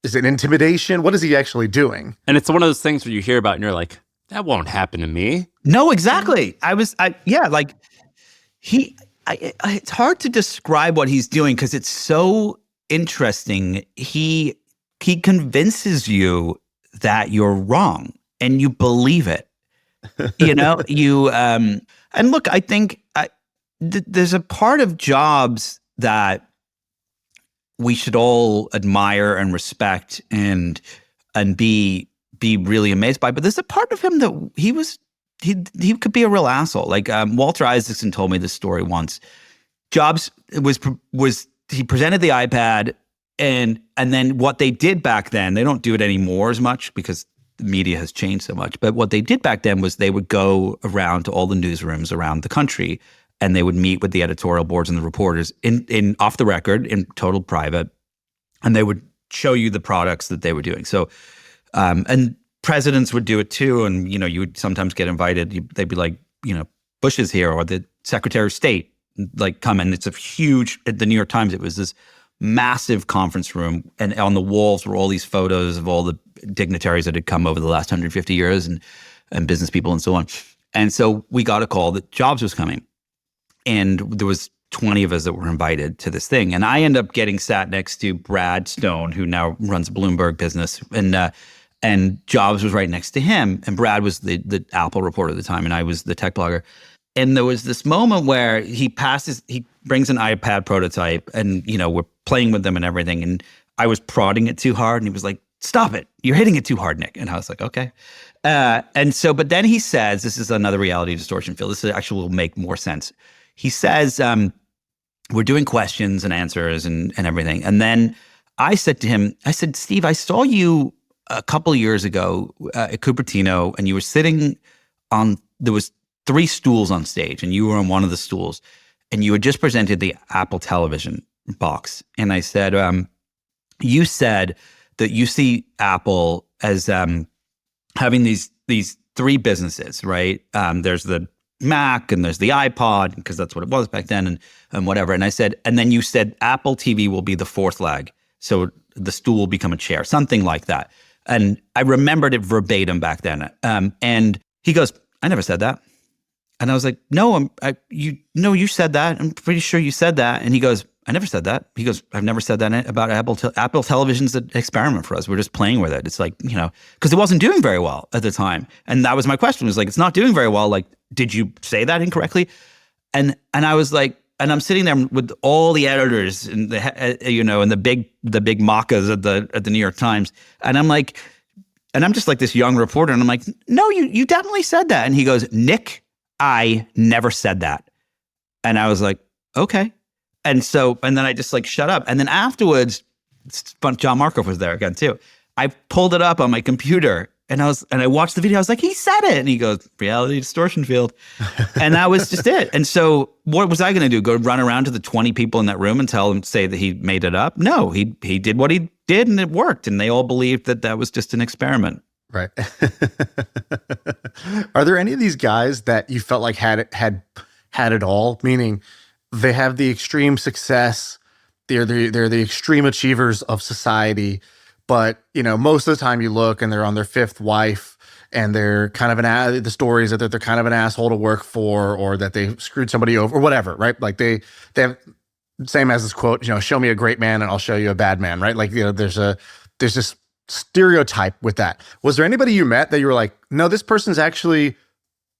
intimidation? What is he actually doing? And it's one of those things where you hear about and you're like, that won't happen to me. No, exactly. It's hard to describe what he's doing because it's so interesting. He convinces you that you're wrong and you believe it. And look, I think there's a part of Jobs that we should all admire and respect and be really amazed by. But there's a part of him that he could be a real asshole. Like Walter Isaacson told me this story once. Jobs he presented the iPad and then what they did back then, they don't do it anymore as much because the media has changed so much. But what they did back then was they would go around to all the newsrooms around the country and they would meet with the editorial boards and the reporters in off the record, in total private, and they would show you the products that they were doing. So, and presidents would do it too. And, you would sometimes get invited. They'd be like, Bush is here or the Secretary of State, like come in. It's a huge, at the New York Times, it was this massive conference room. And on the walls were all these photos of all the dignitaries that had come over the last 150 years and business people and so on. And so we got a call that Jobs was coming. And there was 20 of us that were invited to this thing. And I end up getting sat next to Brad Stone, who now runs Bloomberg business. And Jobs was right next to him. And Brad was the Apple reporter at the time, and I was the tech blogger. And there was this moment where he brings an iPad prototype and, we're playing with them and everything. And I was prodding it too hard. And he was like, stop it. You're hitting it too hard, Nick. And I was like, okay. But then he says, this is another reality distortion field. This actually will make more sense. He says, we're doing questions and answers and everything. And then I said to him, Steve, I saw you a couple of years ago at Cupertino, and you were sitting there was 3 stools on stage, and you were on one of the stools, and you had just presented the Apple television box. And I said, you said that you see Apple as having these 3 businesses, right? There's the Mac and there's the iPod, because that's what it was back then, and whatever. And I said, and then you said Apple TV will be the 4th leg. So the stool will become a chair, something like that. And I remembered it verbatim back then. And he goes, I never said that. And I was like, no, you said that. I'm pretty sure you said that. And he goes, I never said that. He goes, I've never said that about Apple. Apple Television's an experiment for us. We're just playing with it. It's like, because it wasn't doing very well at the time. And that was my question. It was like, it's not doing very well. Like, did you say that incorrectly? And I was like, and I'm sitting there with all the editors and and the big macas at the New York Times. And I'm like, and I'm just like this young reporter. And I'm like, no, you definitely said that. And he goes, Nick, I never said that. And I was like, okay. And then I just like shut up. And then afterwards, John Markov was there again too. I pulled it up on my computer and I watched the video. I was like, he said it. And he goes, reality distortion field. And that was just it. And so what was I going to do? Go run around to the 20 people in that room and say that he made it up? No, he did what he did and it worked. And they all believed that was just an experiment. Right. Are there any of these guys that you felt like had it all? Meaning they have the extreme success. They're the extreme achievers of society. But, most of the time you look and they're on their 5th wife and they're kind of the stories that they're kind of an asshole to work for, or that they screwed somebody over or whatever, right? Like they have, same as this quote, show me a great man and I'll show you a bad man, right? Like, there's this stereotype with that. Was there anybody you met that you were like, no, this person's actually,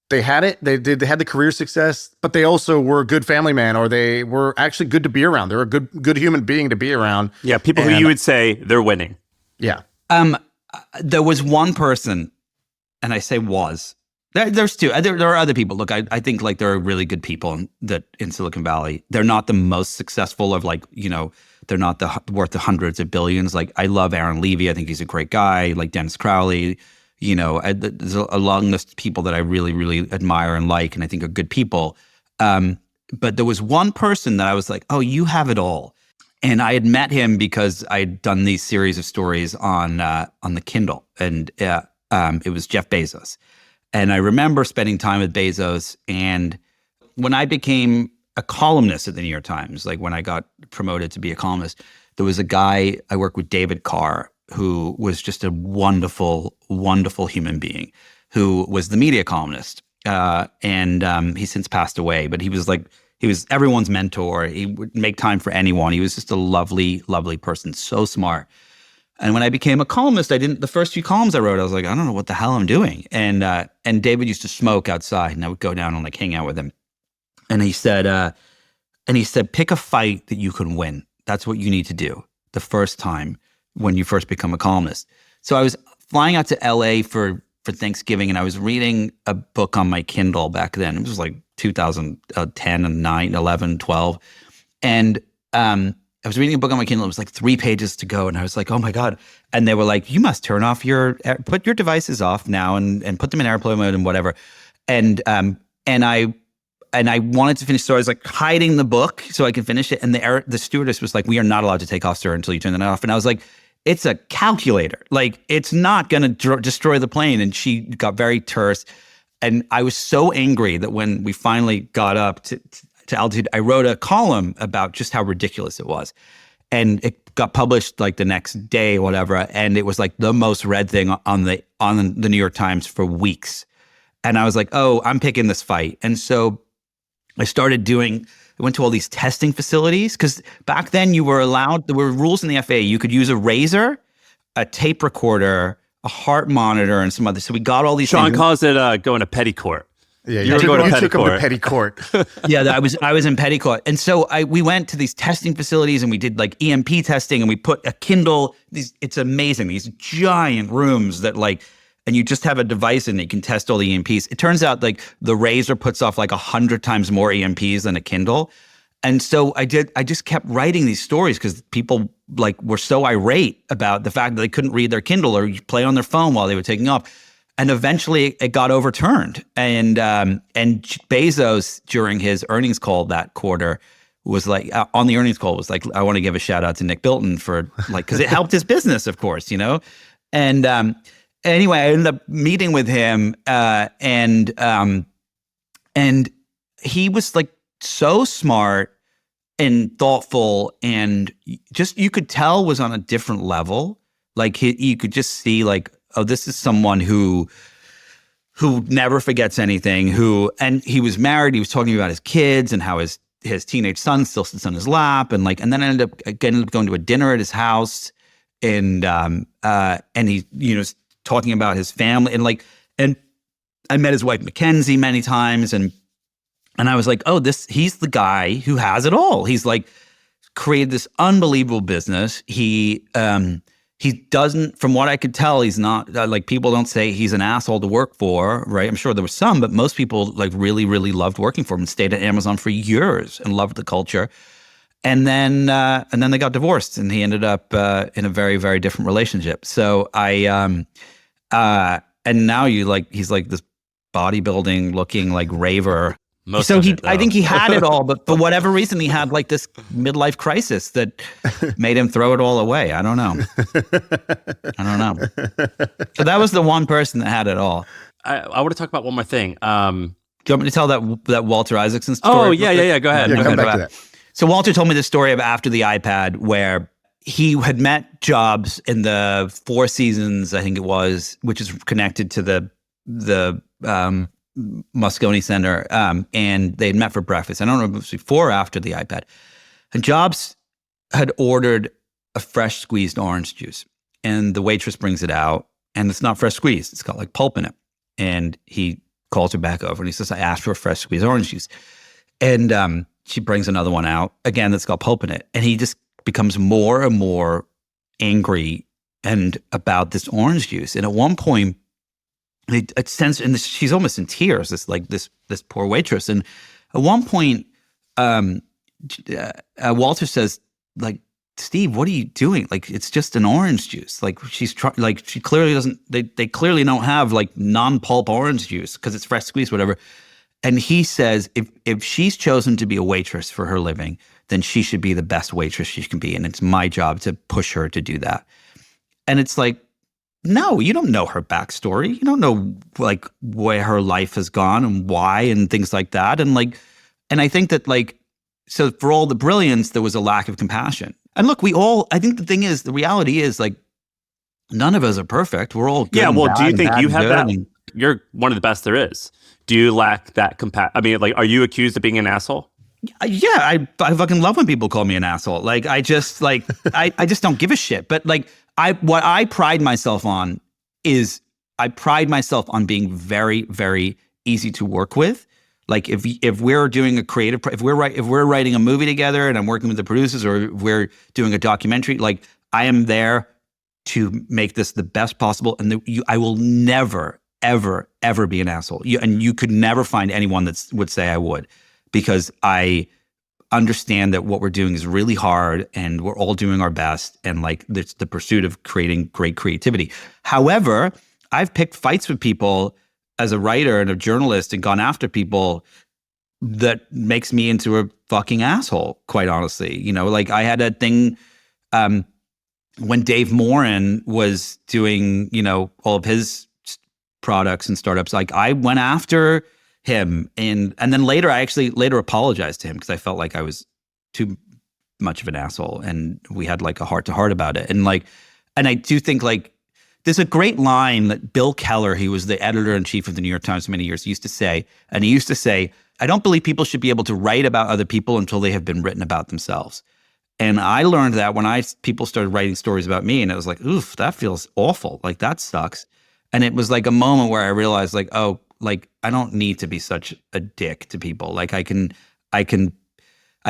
they had it, they had the career success, but they also were a good family man, or they were actually good to be around. They're a good human being to be around. Yeah, people who you would say they're winning. Yeah. There was one person, and I say was. There's 2. There are other people. Look, I think like there are really good people in Silicon Valley. They're not the most successful of they're not worth the hundreds of billions. Like I love Aaron Levy. I think he's a great guy. Like Dennis Crowley. There's a long list of people that I really, really admire and like, and I think are good people. But there was one person that I was like, oh, you have it all. And I had met him because I'd done these series of stories on the Kindle, and it was Jeff Bezos. And I remember spending time with Bezos. And when I became a columnist at the New York Times. Like when I got promoted to be a columnist, there was a guy, I worked with David Carr, who was just a wonderful, wonderful human being, who was the media columnist. And he's since passed away, but he was everyone's mentor. He would make time for anyone. He was just a lovely, lovely person, so smart. And when I became a columnist, the first few columns I wrote, I was like, I don't know what the hell I'm doing. And David used to smoke outside, and I would go down and like hang out with him. And he said, pick a fight that you can win. That's what you need to do the first time when you first become a columnist. So I was flying out to LA for Thanksgiving, and I was reading a book on my Kindle back then. It was like 2010 and 9, 11, 12. And I was reading a book on my Kindle. It was like 3 pages to go. And I was like, oh my God. And they were like, you must turn off put your devices off now and put them in airplane mode and whatever. And I wanted to finish. So I was like hiding the book so I could finish it. And the stewardess was like, we are not allowed to take off, sir, until you turn that off. And I was like, it's a calculator. Like, it's not going to destroy the plane. And she got very terse. And I was so angry that when we finally got up to altitude, I wrote a column about just how ridiculous it was. And it got published like the next day or whatever. And it was like the most read thing on the New York Times for weeks. And I was like, oh, I'm picking this fight. And so I went to all these testing facilities, because back then there were rules in the FAA. You could use a razor, a tape recorder, a heart monitor, and some other. So we got all these Shaan things. calls it going to petticourt. Yeah, you took him to petticourt. Yeah, I was in petticourt. And so we went to these testing facilities, and we did like EMP testing, and we put a Kindle. It's amazing. These giant rooms that like, and you just have a device and you can test all the EMPs. It turns out like the razor puts off like 100 times more EMPs than a Kindle. And so I just kept writing these stories because people like were so irate about the fact that they couldn't read their Kindle or play on their phone while they were taking off. And eventually it got overturned. And Bezos, during his earnings call that quarter, was like, on the earnings call, was like, I want to give a shout out to Nick Bilton for like, because it helped his business, of course, you know? And anyway, I ended up meeting with him, and he was like so smart and thoughtful, and just you could tell was on a different level. Like you could just see like, oh, this is someone who never forgets anything. And he was married. He was talking about his kids and how his teenage son still sits on his lap, and then I ended up going to a dinner at his house, and he talking about his family, and I met his wife Mackenzie many times, and I was like, oh, he's the guy who has it all. He's like created this unbelievable business. He doesn't, from what I could tell, he's not like, people don't say he's an asshole to work for, right? I'm sure there were some, but most people like really, really loved working for him and stayed at Amazon for years and loved the culture. And then they got divorced, and he ended up in a very, very different relationship. So and now he's like this bodybuilding looking like raver. I think he had it all, but for whatever reason, he had like this midlife crisis that made him throw it all away. I don't know. So that was the one person that had it all. I want to talk about one more thing. Do you want me to tell that Walter Isaacson story? Oh, yeah. Go ahead. Yeah, come back to that. So Walter told me the story of after the iPad, where he had met Jobs in the Four Seasons, I think it was, which is connected to the Moscone Center, and they had met for breakfast. I don't know if it was before or after the iPad. And Jobs had ordered a fresh squeezed orange juice, and the waitress brings it out, and it's not fresh squeezed. It's got like pulp in it. And he calls her back over, and he says, I asked for a fresh squeezed orange juice. And she brings another one out, again, that's got pulp in it. And he just becomes more and more angry and about this orange juice. And at one point, it sends, and she's almost in tears, this poor waitress. And at one point, Walter says, like, Steve, what are you doing? Like, it's just an orange juice. Like, she clearly doesn't, they clearly don't have like non-pulp orange juice because it's fresh squeezed, whatever. And he says, if she's chosen to be a waitress for her living, then she should be the best waitress she can be. And it's my job to push her to do that. And it's like, no, you don't know her backstory. You don't know like where her life has gone and why and things like that. And I think that like so for all the brilliance, there was a lack of compassion. And look, I think the reality is like, none of us are perfect. We're all good. Yeah. Well, and do you bad think and you bad have and that? good. You're one of the best there is. Do you lack that I mean, like, are you accused of being an asshole? Yeah, I fucking love when people call me an asshole. Like, I just like, I just don't give a shit. But like, what I pride myself on is I pride myself on being very, very easy to work with. Like, if we're doing a creative, if we're writing a movie together and I'm working with the producers, or if we're doing a documentary, like, I am there to make this the best possible. And I will never, ever, ever be an asshole. And you could never find anyone that would say I would, because I understand that what we're doing is really hard and we're all doing our best. And like, it's the pursuit of creating great creativity. However, I've picked fights with people as a writer and a journalist and gone after people that makes me into a fucking asshole, quite honestly. You know, like I had a thing when Dave Morin was doing, you know, all of his products and startups, like I went after him and then later I actually apologized to him because I felt like I was too much of an asshole, and we had like a heart-to-heart about it. And like, and I do think like there's a great line that Bill Keller, he was the editor-in-chief of the New York Times for many years, used to say, I don't believe people should be able to write about other people until they have been written about themselves. And I learned that when people started writing stories about me, and it was like, oof, that feels awful. Like, that sucks. And it was like a moment where I realized like, oh, like I don't need to be such a dick to people. Like I can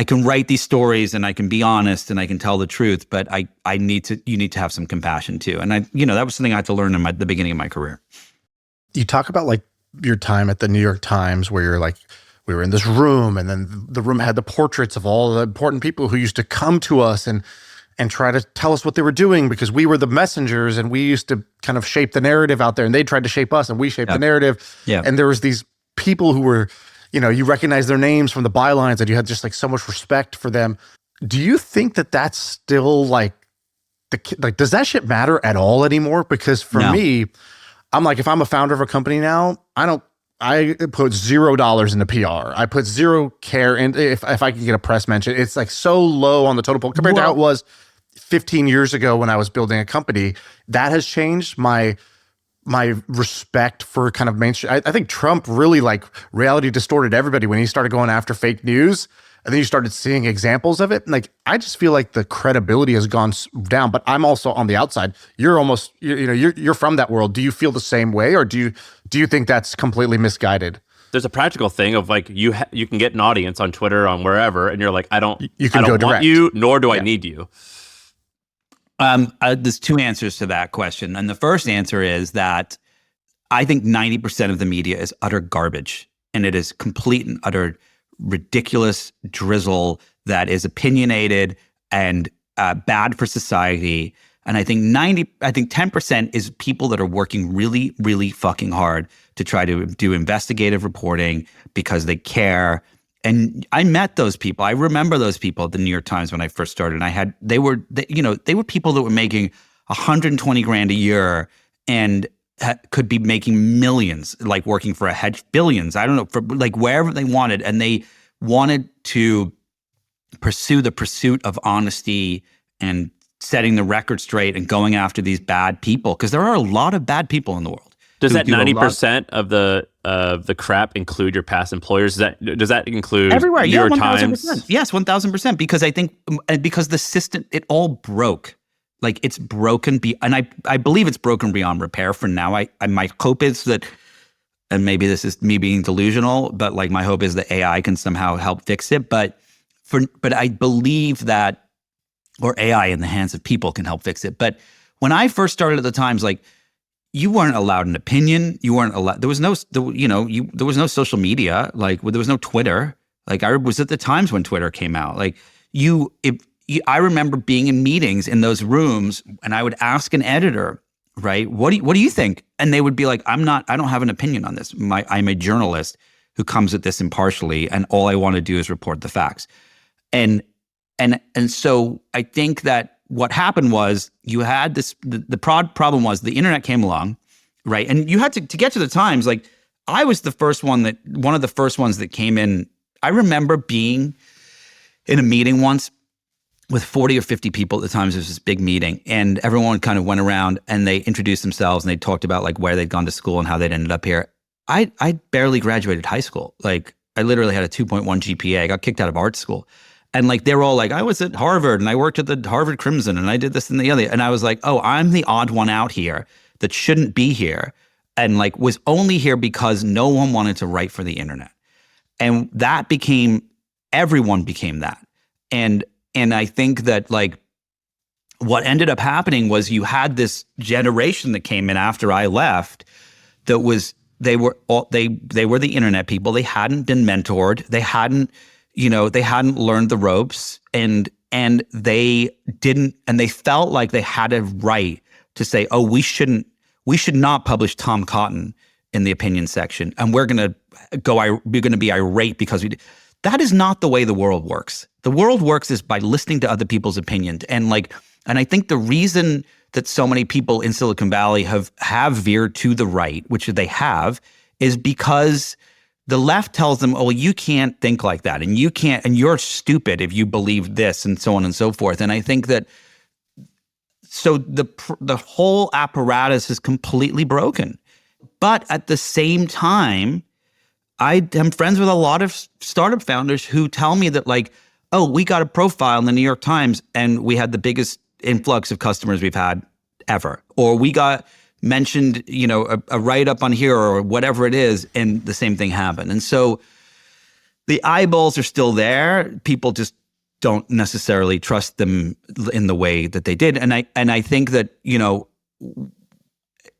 write these stories and I can be honest and I can tell the truth, but you need to have some compassion too. And that was something I had to learn in the beginning of my career. You talk about like your time at the New York Times where you're like, we were in this room and then the room had the portraits of all the important people who used to come to us and try to tell us what they were doing because we were the messengers and we used to kind of shape the narrative out there, and they tried to shape us and we shaped the narrative. Yeah. And there was these people who were, you recognize their names from the bylines and you had just like so much respect for them. Do you think that that's still like does that shit matter at all anymore? Because for me, I'm like, if I'm a founder of a company now, I put $0 into PR. I put zero care in if I can get a press mention. It's like so low on the total pool compared to how it was 15 years ago when I was building a company. That has changed my respect for kind of mainstream. I think Trump really like reality distorted everybody when he started going after fake news. And then you started seeing examples of it. And like, I just feel like the credibility has gone down, but I'm also on the outside. You're almost, you're from that world. Do you feel the same way? Or do you think that's completely misguided? There's a practical thing of like, you can get an audience on Twitter, on wherever, and you're like, I don't want you, nor do I need you. There's two answers to that question. And the first answer is that I think 90% of the media is utter garbage, and it is complete and utter ridiculous drizzle that is opinionated and bad for society. And I think 10% is people that are working really, really fucking hard to try to do investigative reporting because they care. And I met those people. I remember those people at the New York Times when I first started. And they were people that were making 120 grand a year and could be making millions, like working for a hedge, billions, I don't know, for like wherever they wanted. And they wanted to pursue the pursuit of honesty and setting the record straight and going after these bad people, because there are a lot of bad people in the world. Does that 90% of the crap include your past employers? Does that include everywhere? New York Times? Yes, 1,000%. Because I think because the system, it all broke. Like it's broken, and I believe it's broken beyond repair for now. My hope is that, and maybe this is me being delusional, but like my hope is that AI can somehow help fix it. But I believe that, or AI in the hands of people can help fix it. But when I first started at the Times, like you weren't allowed an opinion. You weren't allowed. There was no social media. Like there was no Twitter. Like I was at the Times when Twitter came out. Like I remember being in meetings in those rooms, and I would ask an editor, right, what do you think? And they would be like, I don't have an opinion on this. I'm a journalist who comes at this impartially, and all I want to do is report the facts. And so I think that what happened was you had this, the problem was the internet came along, right? And you had to get to the Times, like I was one of the first ones that came in. I remember being in a meeting once with 40 or 50 people at the time. It was this big meeting, and everyone kind of went around and they introduced themselves and they talked about like where they'd gone to school and how they'd ended up here. I barely graduated high school. Like I literally had a 2.1 GPA. I got kicked out of art school. And like, they're all like, I was at Harvard and I worked at the Harvard Crimson and I did this and the other. And I was like, oh, I'm the odd one out here that shouldn't be here. And like was only here because no one wanted to write for the internet. And that everyone became that. And I think that like what ended up happening was you had this generation that came in after I left that was, they were the internet people. They hadn't been mentored. They hadn't learned the ropes, and they didn't, and they felt like they had a right to say, oh, we should not publish Tom Cotton in the opinion section, and we're going to be irate because we did. That is not the way the world works. The world works is by listening to other people's opinions. And I think the reason that so many people in Silicon Valley have veered to the right, which they have, is because the left tells them, oh, you can't think like that, and you're stupid if you believe this, and so on and so forth. And I think that so the whole apparatus is completely broken. But at the same time, I am friends with a lot of startup founders who tell me that like, oh, we got a profile in the New York Times and we had the biggest influx of customers we've had ever. Or we got mentioned, a write-up on here or whatever it is, and the same thing happened. And so the eyeballs are still there. People just don't necessarily trust them in the way that they did. And I think that,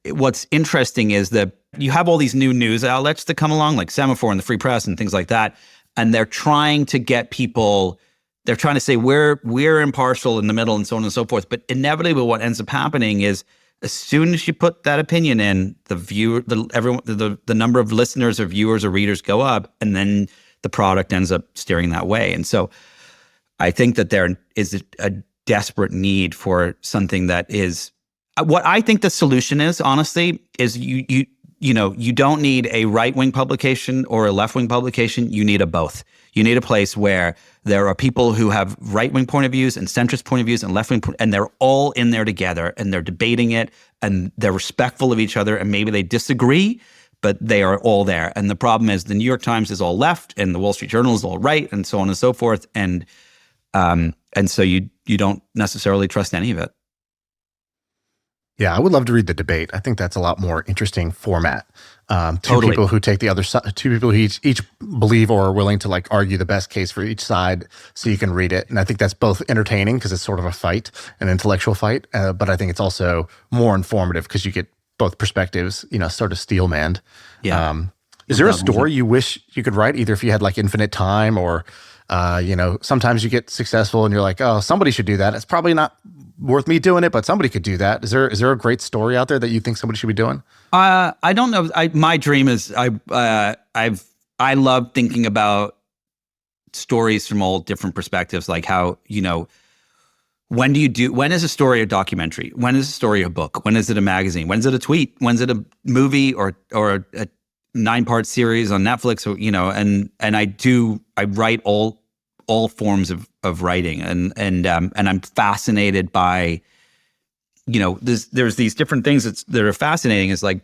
what's interesting is that you have all these new news outlets that come along, like Semaphore and the Free Press and things like that, and they're trying to get people. They're trying to say we're impartial in the middle and so on and so forth. But inevitably, what ends up happening is as soon as you put that opinion in, the number of listeners or viewers or readers go up, and then the product ends up steering that way. And so, I think that there is a desperate need for something that is. What I think the solution is, honestly, is you don't need a right-wing publication or a left-wing publication. You need a both. You need a place where there are people who have right-wing point of views and centrist point of views and left-wing, and they're all in there together, and they're debating it, and they're respectful of each other, and maybe they disagree, but they are all there. And the problem is the New York Times is all left, and the Wall Street Journal is all right, and so on and so forth, and so you don't necessarily trust any of it. Yeah, I would love to read the debate. I think that's a lot more interesting format. Two people who take the other side, two people who each believe or are willing to like argue the best case for each side, so you can read it. And I think that's both entertaining because it's sort of a fight, an intellectual fight, but I think it's also more informative because you get both perspectives, sort of steel-manned. Yeah. Is there a story you wish you could write, either if you had like infinite time or, sometimes you get successful and you're like, oh, somebody should do that. It's probably not worth me doing it, but somebody could do that. Is there a great story out there that you think somebody should be doing? I don't know. My dream is I love thinking about stories from all different perspectives, like how, when is a story a documentary? When is a story a book? When is it a magazine? When is it a tweet? When is it a movie or a 9-part series on Netflix? Or, I write all forms of writing, and I'm fascinated by, there's these different things that are fascinating. Is like,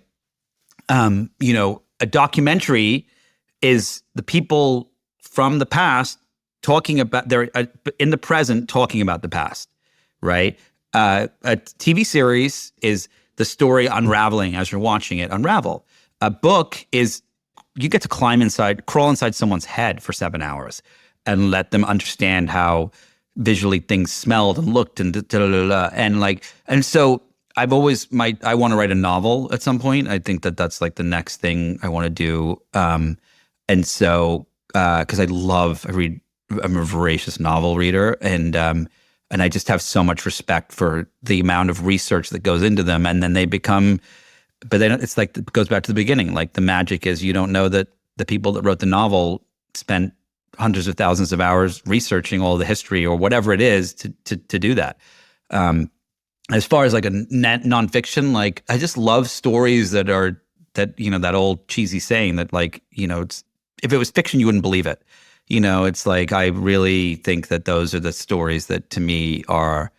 a documentary is the people from the past talking about they're in the present talking about the past, right? A TV series is the story unraveling as you're watching it unravel. A book is you get to crawl inside someone's head for 7 hours and let them understand how visually things smelled and looked and and so I've always I want to write a novel at some point. I think that's like the next thing I want to do. And so because I'm a voracious novel reader, and I just have so much respect for the amount of research that goes into them, and then they become. But then it's like it goes back to the beginning. Like the magic is you don't know that the people that wrote the novel spent hundreds of thousands of hours researching all the history or whatever it is to do that. As far as like a nonfiction, like I just love stories that old cheesy saying that like, it's, if it was fiction, you wouldn't believe it. It's like I really think that those are the stories that to me are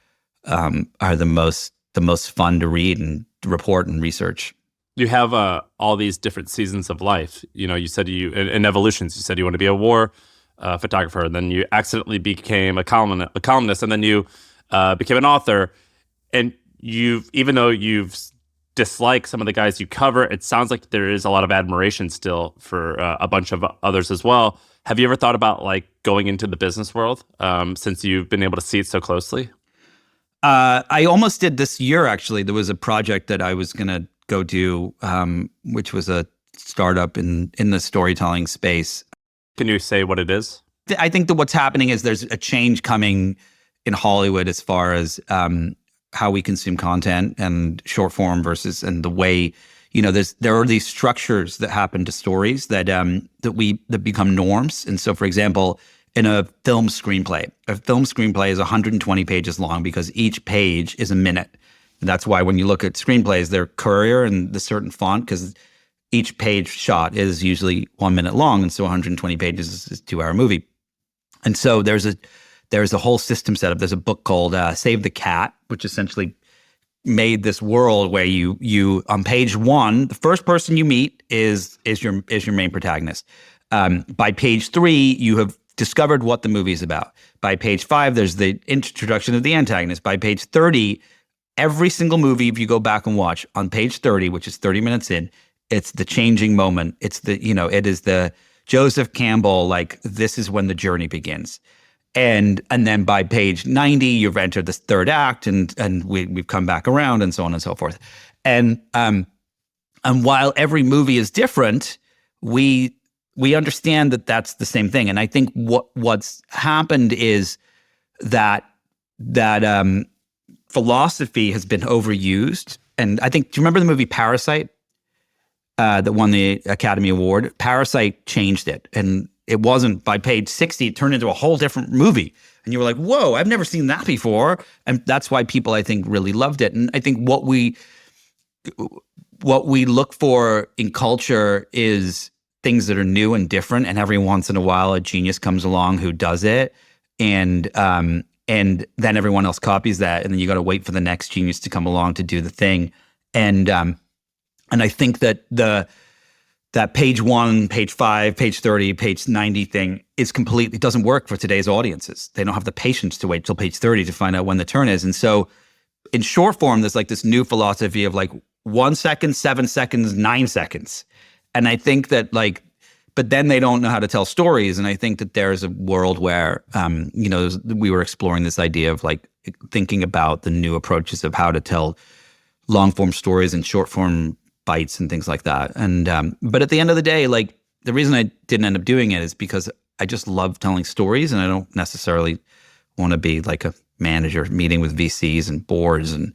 the most fun to read and report and research. You have all these different seasons of life. You said in evolutions, you said you want to be a war photographer, and then you accidentally became a columnist, and then you became an author. And even though you've disliked some of the guys you cover, it sounds like there is a lot of admiration still for a bunch of others as well. Have you ever thought about like going into the business world since you've been able to see it so closely? I almost did this year, actually. There was a project that I was going to go do, which was a startup in the storytelling space. Can you say what it is? I think that what's happening is there's a change coming in Hollywood as far as how we consume content and short form and the way, there are these structures that happen to stories that become norms. And so, for example, in a film screenplay is 120 pages long because each page is a minute. And that's why when you look at screenplays, they're Courier and the certain font, because each page shot is usually 1 minute long. And so 120 pages is a 2-hour movie. And so there's a whole system set up. There's a book called Save the Cat, which essentially made this world where you on page 1, the first person you meet is your main protagonist. By page 3, you have discovered what the movie is about. By page 5, there's the introduction of the antagonist. By page 30, every single movie, if you go back and watch, on page 30, which is 30 minutes in, it's the changing moment. It's it is the Joseph Campbell, like, this is when the journey begins. And then by page 90, you've entered this third act, and we've come back around, and so on and so forth. And while every movie is different, we understand that that's the same thing. And I think what's happened is that philosophy has been overused. And I think, do you remember the movie Parasite that won the Academy Award? Parasite changed it. And it wasn't by page 60, it turned into a whole different movie. And you were like, whoa, I've never seen that before. And that's why people, I think, really loved it. And I think what we look for in culture is things that are new and different. And every once in a while, a genius comes along who does it. And then everyone else copies that. And then you got to wait for the next genius to come along to do the thing. And I think that that page 1, page 5, page 30, page 90 thing it doesn't work for today's audiences. They don't have the patience to wait till page 30 to find out when the turn is. And so in short form, there's like this new philosophy of like 1 second, 7 seconds, 9 seconds. And I think that but then they don't know how to tell stories. And I think that there's a world where, we were exploring this idea of like thinking about the new approaches of how to tell long form stories and short form bites and things like that. And but at the end of the day, like, the reason I didn't end up doing it is because I just love telling stories, and I don't necessarily want to be like a manager meeting with VCs and boards and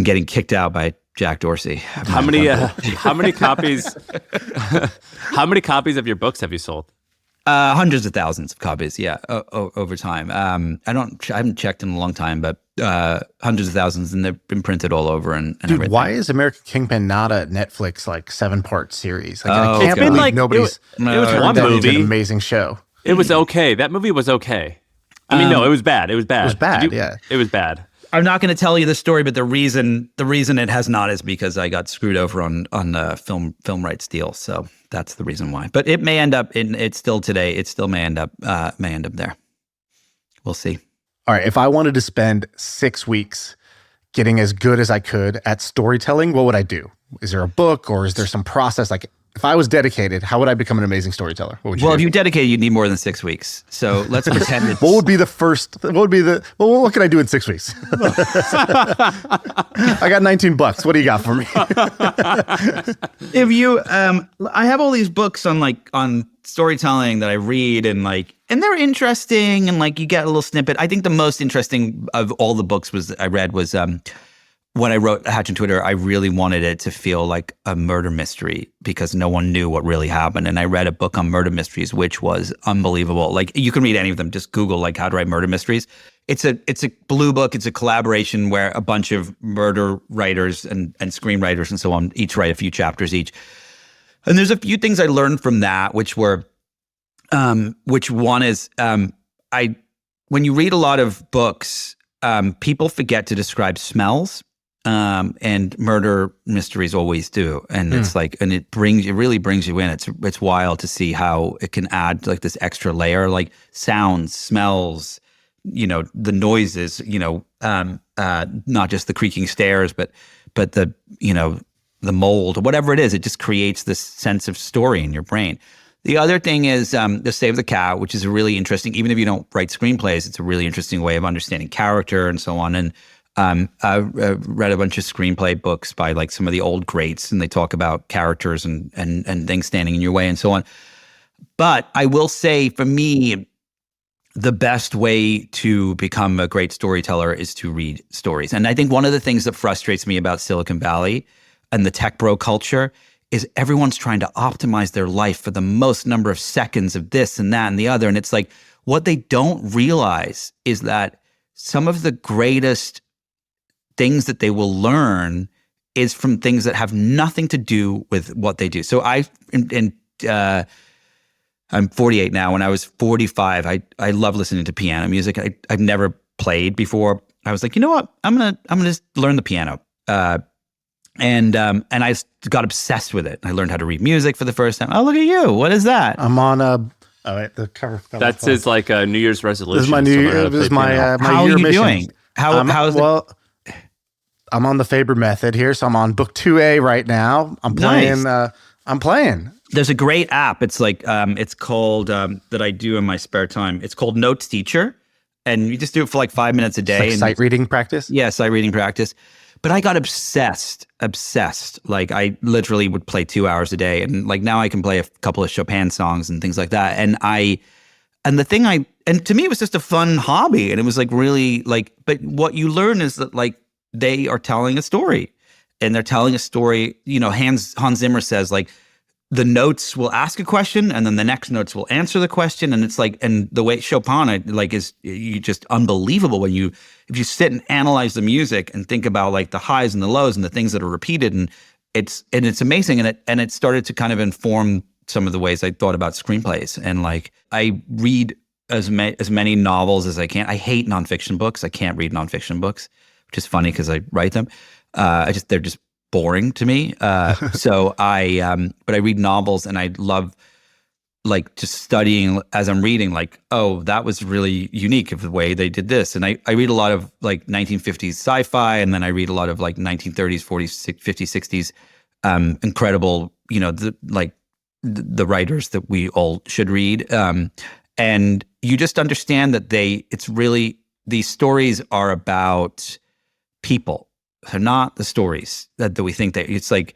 getting kicked out by Jack Dorsey. How many copies? How many copies of your books have you sold? Hundreds of thousands of copies, yeah, over time. I haven't checked in a long time, but hundreds of thousands, and they've been printed all over and Dude, everything. why is American Kingpin not a Netflix 7-part series? I can't believe like, nobody's it was turned one that into movie. an amazing show. It was okay. That movie was okay. I mean, no, it was bad. It was bad. It was bad, yeah. It was bad. I'm not going to tell you the story, but the reason it has not is because I got screwed over on the film rights deal. So that's the reason why. But it may end up it's still today. It still may end up there. We'll see. All right, if I wanted to spend 6 weeks getting as good as I could at storytelling, what would I do? Is there a book, or is there some process? Like, if I was dedicated, how would I become an amazing storyteller? What would you do? If you're dedicated, you'd need more than 6 weeks. So let's pretend it's... What can I do in 6 weeks? I got $19. What do you got for me? If you, I have all these books on storytelling that I read, and they're interesting, and you get a little snippet. I think the most interesting of all the books I read was when I wrote Hatch and Twitter. I really wanted it to feel like a murder mystery because no one knew what really happened. And I read a book on murder mysteries, which was unbelievable. You can read any of them. Just Google how to write murder mysteries. It's a blue book. It's a collaboration where a bunch of murder writers and screenwriters and so on each write a few chapters each. And there's a few things I learned from that, which were which one is when you read a lot of books, people forget to describe smells, and murder mysteries always do. And it's like, and it really brings you in. It's wild to see how it can add like this extra layer, like sounds, smells, the noises, not just the creaking stairs, but the, the mold or whatever it is. It just creates this sense of story in your brain. The other thing is The Save the Cat, which is really interesting. Even if you don't write screenplays, it's a really interesting way of understanding character and so on. And I read a bunch of screenplay books by like some of the old greats, and they talk about characters and things standing in your way and so on. But I will say, for me, the best way to become a great storyteller is to read stories. And I think one of the things that frustrates me about Silicon Valley and the tech bro culture is everyone's trying to optimize their life for the most number of seconds of this and that and the other. And it's like, what they don't realize is that some of the greatest things that they will learn is from things that have nothing to do with what they do. So I'm 48 now. When I was 45, I love listening to piano music. I've never played before. I was like, you know what? I'm gonna just learn the piano. And I got obsessed with it. I learned how to read music for the first time. Oh, look at you! What is that? I'm on the cover. That's his like a New Year's resolution. This is my my How year are you mission. doing? How's well? I'm on the Faber method here, so I'm on book 2A right now. I'm playing. Nice. I'm playing. There's a great app. It's like it's called that I do in my spare time. It's called Notes Teacher, and you just do it for like 5 minutes a day. It's like sight reading practice. Yeah, sight reading practice. But I got obsessed. Like I literally would play 2 hours a day, and like now I can play a couple of Chopin songs and things like that. And to me it was just a fun hobby, and it was like really like. But what you learn is that like they are telling a story, and they're telling a story. Hans Zimmer says like, the notes will ask a question, and then the next notes will answer the question. And it's like, and the way Chopin like is you just unbelievable if you sit and analyze the music and think about like the highs and the lows and the things that are repeated, and it's amazing. And it started to kind of inform some of the ways I thought about screenplays. And like I read as many novels as I can. I hate nonfiction books. I can't read nonfiction books, which is funny because I write them. They're just boring to me. But I read novels, and I love like just studying as I'm reading, like, oh, that was really unique of the way they did this. And I read a lot of like 1950s sci-fi, and then I read a lot of like 1930s, 40s, 50s, 60s, incredible, the writers that we all should read. And you just understand that these stories are about people. They're not the stories that we think that it's like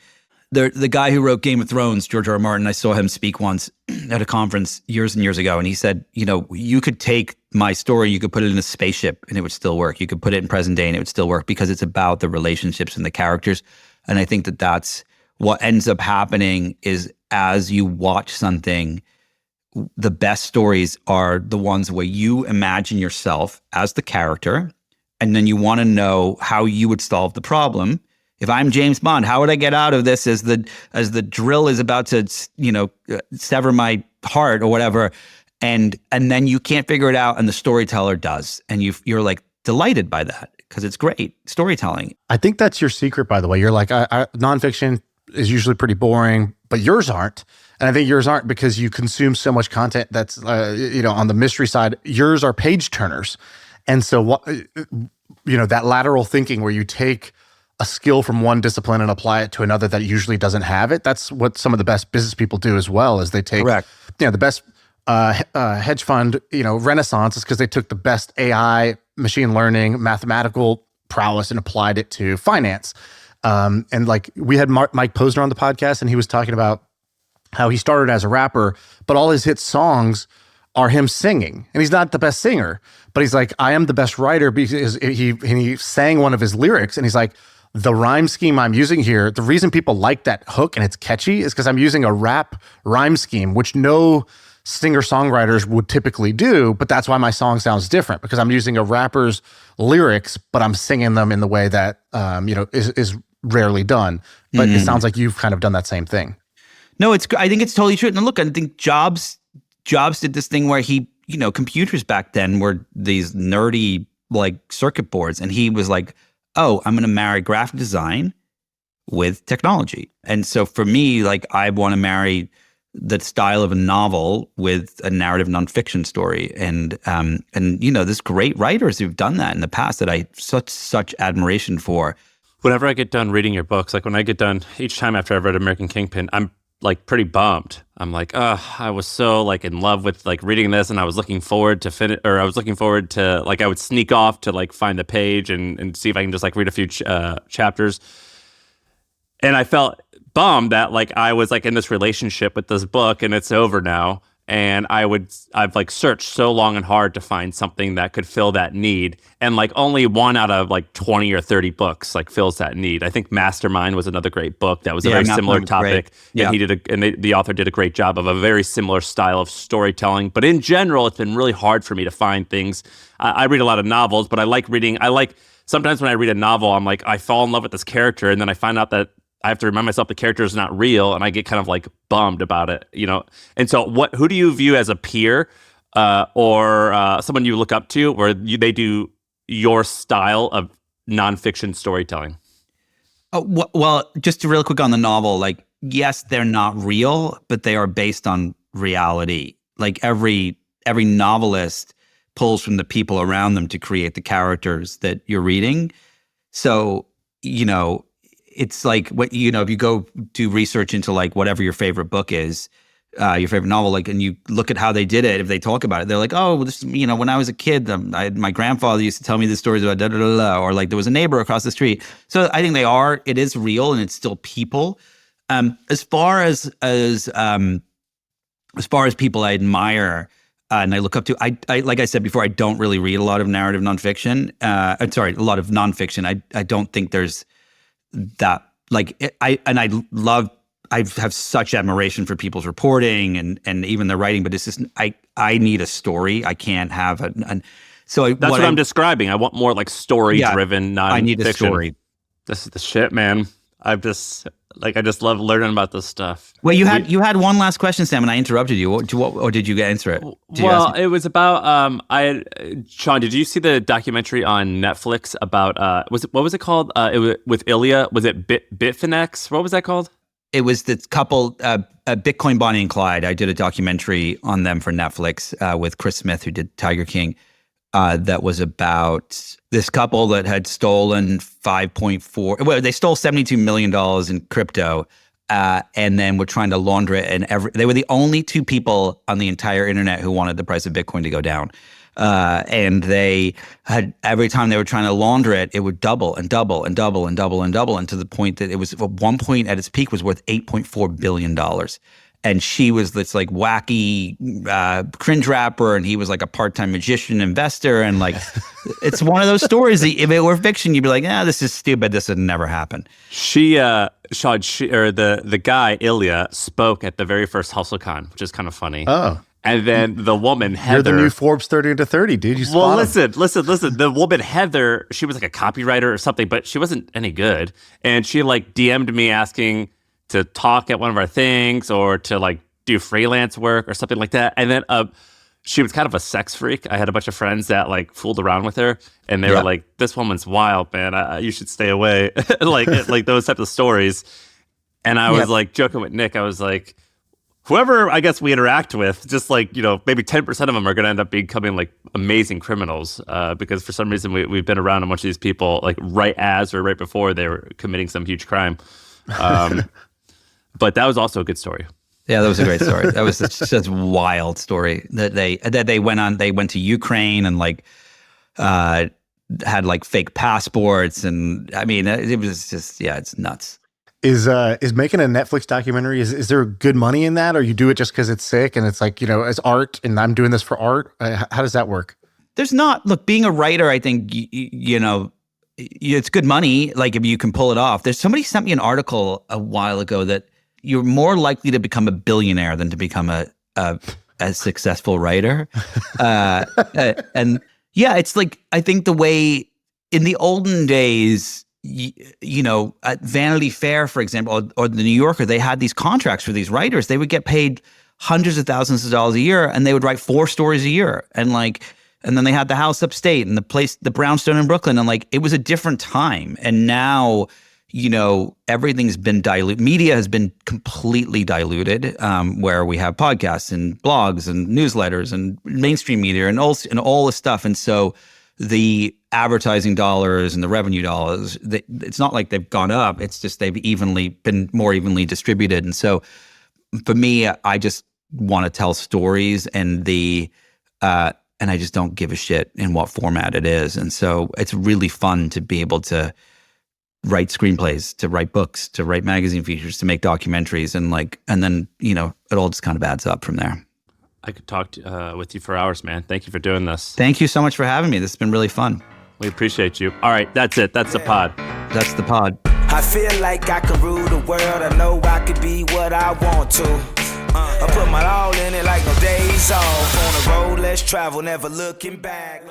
the guy who wrote Game of Thrones, George R. R. Martin. I saw him speak once at a conference years and years ago, and he said, you could take my story, you could put it in a spaceship, and it would still work. You could put it in present day, and it would still work because it's about the relationships and the characters. And I think that that's what ends up happening is as you watch something, the best stories are the ones where you imagine yourself as the character. And then you want to know how you would solve the problem. If I'm James Bond, how would I get out of this as the drill is about to, sever my heart or whatever? And then you can't figure it out, and the storyteller does, and you're like delighted by that because it's great storytelling. I think that's your secret, by the way. You're like, nonfiction is usually pretty boring, but yours aren't. And I think yours aren't because you consume so much content that's on the mystery side. Yours are page turners. And so, that lateral thinking where you take a skill from one discipline and apply it to another that usually doesn't have it. That's what some of the best business people do as well, is they take, the best hedge fund, renaissance is because they took the best AI, machine learning, mathematical prowess and applied it to finance. And like we had Mike Posner on the podcast, and he was talking about how he started as a rapper, but all his hit songs are him singing. And he's not the best singer, but he's like, I am the best writer because he sang one of his lyrics, and he's like, the rhyme scheme I'm using here, the reason people like that hook and it's catchy is because I'm using a rap rhyme scheme, which no singer-songwriters would typically do, but that's why my song sounds different, because I'm using a rapper's lyrics, but I'm singing them in the way that, is rarely done. But it sounds like you've kind of done that same thing. No, I think it's totally true. And look, I think Jobs Jobs did this thing where he, computers back then were these nerdy like circuit boards. And he was like, oh, I'm going to marry graphic design with technology. And so for me, like I want to marry the style of a novel with a narrative nonfiction story. And there's great writers who've done that in the past that I such admiration for. Whenever I get done reading your books, like when I get done each time after I've read American Kingpin, I'm like pretty bummed. I'm like, I was so like in love with like reading this, and I was looking forward to finish, or I was looking forward to like I would sneak off to like find the page and see if I can just like read a few chapters. And I felt bummed that like I was like in this relationship with this book and it's over now. And I've like searched so long and hard to find something that could fill that need. And like only one out of like 20 or 30 books like fills that need. I think Mastermind was another great book that was a very similar topic. Yeah. And the author did a great job of a very similar style of storytelling. But in general, it's been really hard for me to find things. I read a lot of novels, but I like sometimes when I read a novel, I'm like, I fall in love with this character, and then I find out that I have to remind myself the character is not real, and I get kind of like bummed about it, And so, who do you view as a peer or someone you look up to, where they do your style of nonfiction storytelling? Oh, well, just real quick on the novel, like, yes, they're not real, but they are based on reality. Like every novelist pulls from the people around them to create the characters that you're reading. So, it's like if you go do research into like whatever your favorite book is, your favorite novel, like, and you look at how they did it, if they talk about it, they're like, oh, well, this, when I was a kid, my grandfather used to tell me the stories about da da da da, or like there was a neighbor across the street. So I think it is real, and it's still people. As far as people I admire and I look up to, I like I said before, I don't really read a lot of narrative nonfiction. A lot of nonfiction. I don't think there's that I have such admiration for people's reporting and even their writing, but it's just I need a story. I can't have so that's what I'm describing. I want more like story driven nonfiction. I need a story. This is the shit, man. I just love learning about this stuff. Well, you had one last question, Sam, and I interrupted you. Or did you answer it? It was about Shaan, did you see the documentary on Netflix about what was it called? It was with Ilya. Was it Bitfinex? What was that called? It was the couple, Bitcoin Bonnie and Clyde. I did a documentary on them for Netflix with Chris Smith, who did Tiger King. That was about this couple that had stolen they stole $72 million in crypto, and then were trying to launder it. And they were the only two people on the entire internet who wanted the price of Bitcoin to go down. And they had, every time they were trying to launder it, it would double and double and double and double and double, and to the point that it was at one point at its peak was worth $8.4 billion. And she was this like wacky cringe rapper, and he was like a part-time magician investor. And like, it's one of those stories that if it were fiction, you'd be like, this is stupid. This would never happen. The guy, Ilya, spoke at the very first HustleCon, which is kind of funny. Oh. And then the woman, Heather. You're the new Forbes 30 under 30, dude. You spot listen. The woman, Heather, she was like a copywriter or something, but she wasn't any good. And she like DM'd me asking to talk at one of our things or to like do freelance work or something like that. And then she was kind of a sex freak. I had a bunch of friends that like fooled around with her, and they were like, this woman's wild, man. You should stay away. like those types of stories. And I was like joking with Nick. I was like, whoever I guess we interact with, just like, maybe 10% of them are going to end up becoming like amazing criminals because for some reason we've been around a bunch of these people like right as or right before they were committing some huge crime. But that was also a good story. Yeah, that was a great story. That was such a wild story that they went on. They went to Ukraine and like had like fake passports, and I mean it was just it's nuts. Is making a Netflix documentary, is there good money in that, or you do it just because it's sick and it's like as art and I'm doing this for art? How does that work? There's not. Look, being a writer, I think it's good money. Like if you can pull it off. There's somebody sent me an article a while ago that you're more likely to become a billionaire than to become a successful writer. And it's like, I think the way in the olden days, at Vanity Fair, for example, or the New Yorker, they had these contracts for these writers. They would get paid hundreds of thousands of dollars a year, and they would write 4 stories a year. And then they had the house upstate and the brownstone in Brooklyn. And like, it was a different time. And now, everything's been diluted. Media has been completely diluted, where we have podcasts and blogs and newsletters and mainstream media and all this stuff. And so the advertising dollars and the revenue dollars, it's not like they've gone up. It's just they've been more evenly distributed. And so for me, I just want to tell stories, and I just don't give a shit in what format it is. And so it's really fun to be able to write screenplays, to write books, to write magazine features, to make documentaries, and then it all just kind of adds up from there. I could talk with you for hours, man. Thank you for doing this. Thank you so much for having me. This has been really fun. We appreciate you. All right, that's it. That's the pod. That's the pod. I feel like I can rule the world. I know I could be what I want to. I put my all in it like no days off. On the road, let's travel, never looking back.